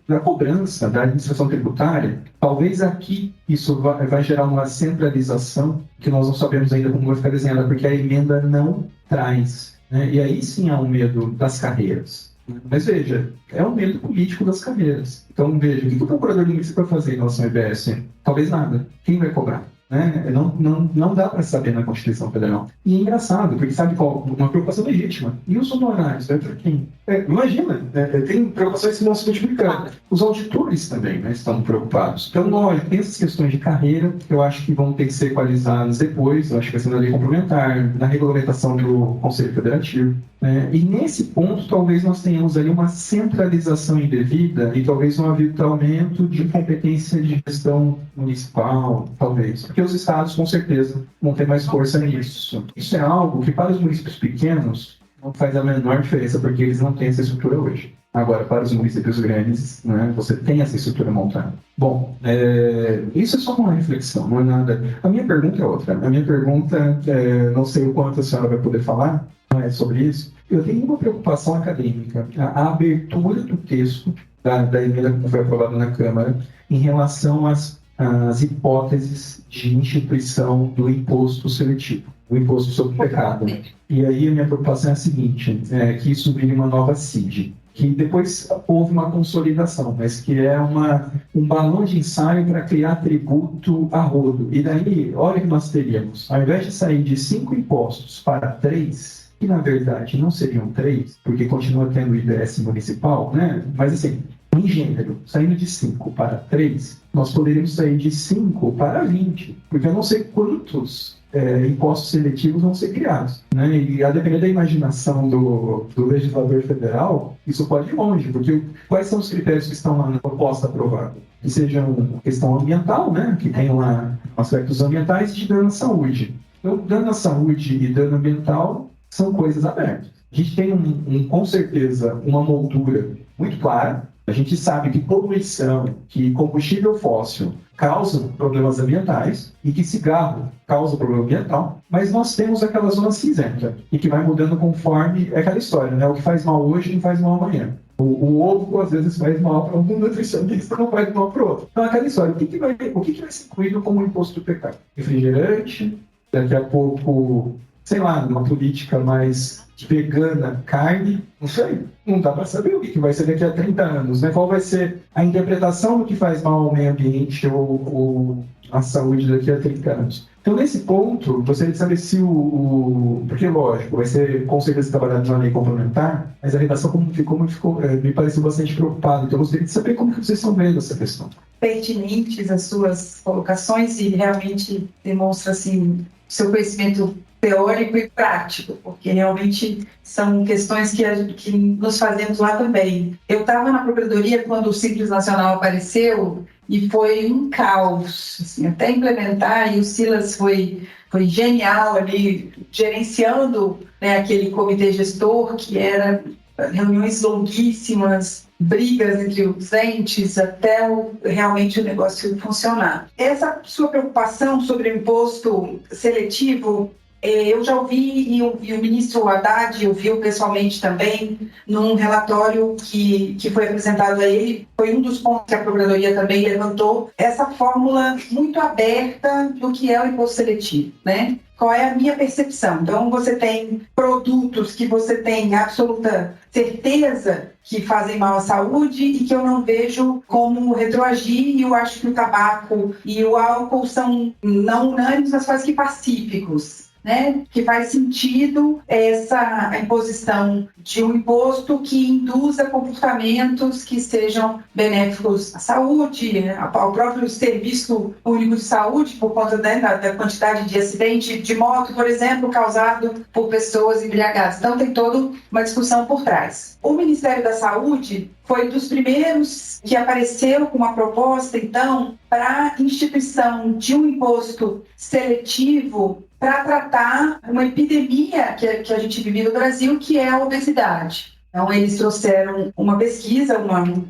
da cobrança, da administração tributária. Talvez aqui isso vai gerar uma centralização que nós não sabemos ainda como vai ficar desenhada, porque a emenda não traz. Né? E aí sim há um medo das carreiras. Mas veja, é um medo político das carreiras. Então veja, o que o procurador do município vai fazer em relação ao IBS? Talvez nada. Quem vai cobrar? Né? Não dá para saber na Constituição Federal. E é engraçado, porque sabe qual? Uma preocupação legítima. E os honorários? Vai para quem? Imagina, tem preocupações que vão se multiplicar. Os auditores também, né, estão preocupados. Então, lógico, tem essas questões de carreira que eu acho que vão ter que ser equalizadas depois, eu acho que vai ser na lei complementar, na regulamentação do Conselho Federativo. Né? E nesse ponto, talvez nós tenhamos ali uma centralização indevida e talvez um aviltamento de competência de gestão municipal, talvez. Porque os estados, com certeza, vão ter mais força nisso. Isso é algo que, para os municípios pequenos, não faz a menor diferença, porque eles não têm essa estrutura hoje. Agora, para os municípios grandes, né, você tem essa estrutura montada. Bom, isso é só uma reflexão, não é nada. A minha pergunta é outra. A minha pergunta, não sei o quanto a senhora vai poder falar sobre isso. Eu tenho uma preocupação acadêmica. A abertura do texto da emenda que foi aprovada na Câmara em relação às hipóteses de instituição do imposto seletivo, o imposto sobre o pecado. E aí a minha preocupação é a seguinte, que isso vire uma nova CID, que depois houve uma consolidação, mas que é um balão de ensaio para criar tributo a rodo. E daí, olha o que nós teríamos. Ao invés de sair de 5 impostos para 3, que na verdade não seriam 3, porque continua tendo o IBS municipal, né? Mas assim, em gênero, saindo de 5 para 3, nós poderíamos sair de 5 para 20, porque eu não sei quantos impostos seletivos vão ser criados. Né? E a depender da imaginação do legislador federal, isso pode ir longe, porque quais são os critérios que estão lá na proposta aprovada? Que sejam questão ambiental, né? Que tenham lá aspectos ambientais e de dano à saúde. Então, dano à saúde e dano ambiental são coisas abertas. A gente tem, com certeza, uma moldura muito clara, A gente sabe que poluição, que combustível fóssil causa problemas ambientais e que cigarro causa problema ambiental, mas nós temos aquela zona cinzenta e que vai mudando conforme aquela história, né? O que faz mal hoje não faz mal amanhã. O ovo, às vezes, faz mal para um nutricionista, não faz mal para o outro. Então, aquela história, o que vai ser incluído como imposto do pecado? Refrigerante, daqui a pouco, sei lá, uma política mais vegana, carne, não sei, não dá para saber o que vai ser daqui a 30 anos, né? Qual vai ser a interpretação do que faz mal ao meio ambiente ou à saúde daqui a 30 anos. Então, nesse ponto, gostaria de saber se porque, lógico, vai ser com certeza trabalhado na lei complementar, mas a redação como ficou me pareceu bastante preocupada. Então, eu gostaria de saber como que vocês estão vendo essa questão. Pertinentes as suas colocações e realmente demonstra, assim, seu conhecimento teórico e prático, porque realmente são questões que nos fazemos lá também. Eu estava na Procuradoria quando o Simples Nacional apareceu e foi um caos, assim, até implementar, e o Silas foi genial ali, gerenciando, né, aquele comitê gestor, que era reuniões longuíssimas, brigas entre os entes, até realmente o negócio funcionar. Essa sua preocupação sobre o imposto seletivo, eu já ouvi, e o ministro Haddad ouviu pessoalmente também, num relatório que foi apresentado a ele, foi um dos pontos que a Procuradoria também levantou, essa fórmula muito aberta do que é o imposto seletivo, né? Qual é a minha percepção? Então, você tem produtos que você tem absoluta certeza que fazem mal à saúde e que eu não vejo como retroagir, e eu acho que o tabaco e o álcool são não unânimes, mas quase que pacíficos, né? Que faz sentido a imposição de um imposto que induza comportamentos que sejam benéficos à saúde, né? Ao próprio Serviço Único de Saúde, por conta da quantidade de acidente de moto, por exemplo, causado por pessoas embriagadas. Então, tem toda uma discussão por trás. O Ministério da Saúde foi dos primeiros que apareceu com uma proposta, então, para a instituição de um imposto seletivo para tratar uma epidemia que a gente vive no Brasil, que é a obesidade. Então, eles trouxeram uma pesquisa,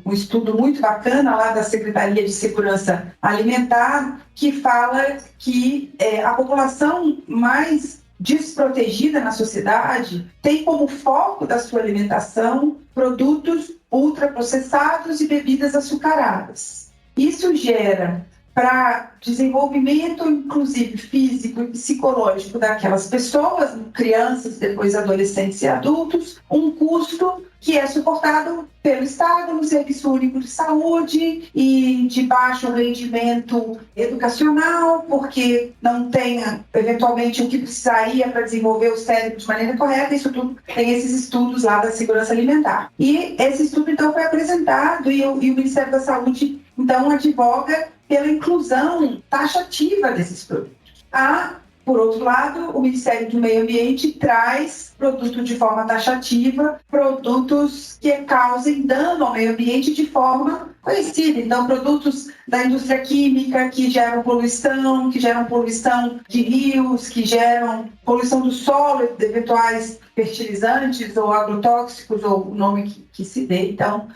um estudo muito bacana lá da Secretaria de Segurança Alimentar, que fala que a população mais desprotegida na sociedade tem como foco da sua alimentação produtos ultraprocessados e bebidas açucaradas. Isso gera, para desenvolvimento, inclusive físico e psicológico daquelas pessoas, crianças, depois adolescentes e adultos, um custo que é suportado pelo Estado no Serviço Único de Saúde e de baixo rendimento educacional, porque não tem, eventualmente, o que precisaria para desenvolver o cérebro de maneira correta. Isso tudo tem esses estudos lá da segurança alimentar. E esse estudo, então, foi apresentado e o Ministério da Saúde, então, advoga pela inclusão taxativa desses produtos. Por outro lado, o Ministério do Meio Ambiente traz produto de forma taxativa, produtos que causem dano ao meio ambiente de forma conhecida. Então, produtos da indústria química que geram poluição de rios, que geram poluição do solo, eventuais fertilizantes ou agrotóxicos, ou o nome que se dê. Então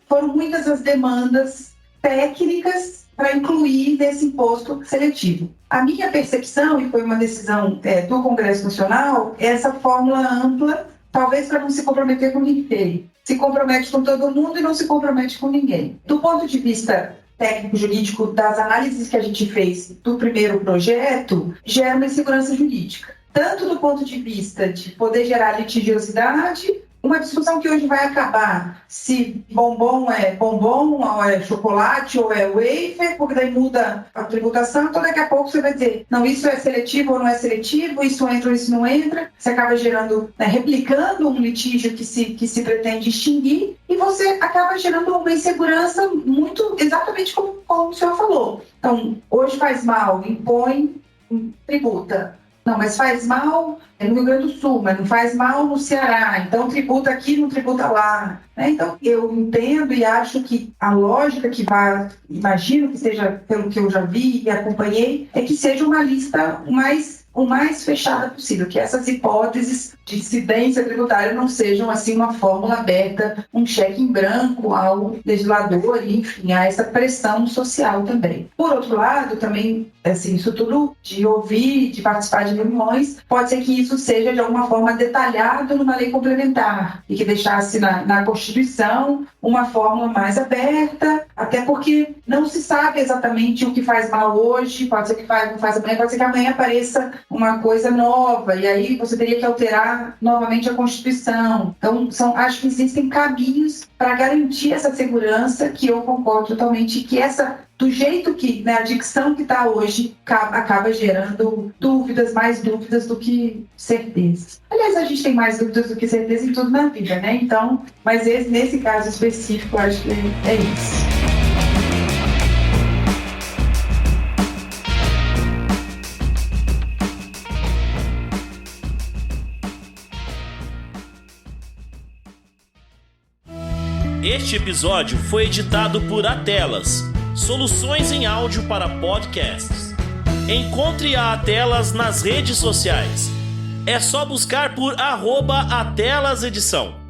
foram muitas as demandas técnicas para incluir nesse imposto seletivo. A minha percepção, e foi uma decisão do Congresso Nacional, é essa fórmula ampla, talvez para não se comprometer com ninguém. Se compromete com todo mundo e não se compromete com ninguém. Do ponto de vista técnico-jurídico, das análises que a gente fez do primeiro projeto, gera uma insegurança jurídica. Tanto do ponto de vista de poder gerar litigiosidade, uma discussão que hoje vai acabar se bombom é bombom, ou é chocolate, ou é wafer, porque daí muda a tributação, então daqui a pouco você vai dizer, não, isso é seletivo ou não é seletivo, isso entra ou isso não entra, você acaba gerando, replicando um litígio que se pretende extinguir, e você acaba gerando uma insegurança muito, exatamente como o senhor falou. Então, hoje faz mal, impõe, tributa. Não, mas faz mal no Rio Grande do Sul, mas não faz mal no Ceará, então tributa aqui, não tributa lá. Então, eu entendo e acho que a lógica que imagino que seja, pelo que eu já vi e acompanhei, é que seja uma lista mais o mais fechada possível, que essas hipóteses de incidência tributária não sejam assim uma fórmula aberta, um cheque em branco ao legislador, e, enfim, a essa pressão social também. Por outro lado, também, assim, isso tudo de ouvir, de participar de reuniões, pode ser que isso seja de alguma forma detalhado numa lei complementar e que deixasse na Constituição uma fórmula mais aberta, até porque não se sabe exatamente o que faz mal hoje, pode ser que não faz amanhã, pode ser que amanhã apareça uma coisa nova, e aí você teria que alterar novamente a Constituição. Então, acho que existem caminhos para garantir essa segurança, que eu concordo totalmente, que do jeito que, a dicção que está hoje, acaba gerando mais dúvidas do que certezas. Aliás, a gente tem mais dúvidas do que certeza em tudo na vida, né? Então, mas nesse caso específico, eu acho que é isso. Este episódio foi editado por Atelas, soluções em áudio para podcasts. Encontre a Atelas nas redes sociais. É só buscar por @AtelasEdição.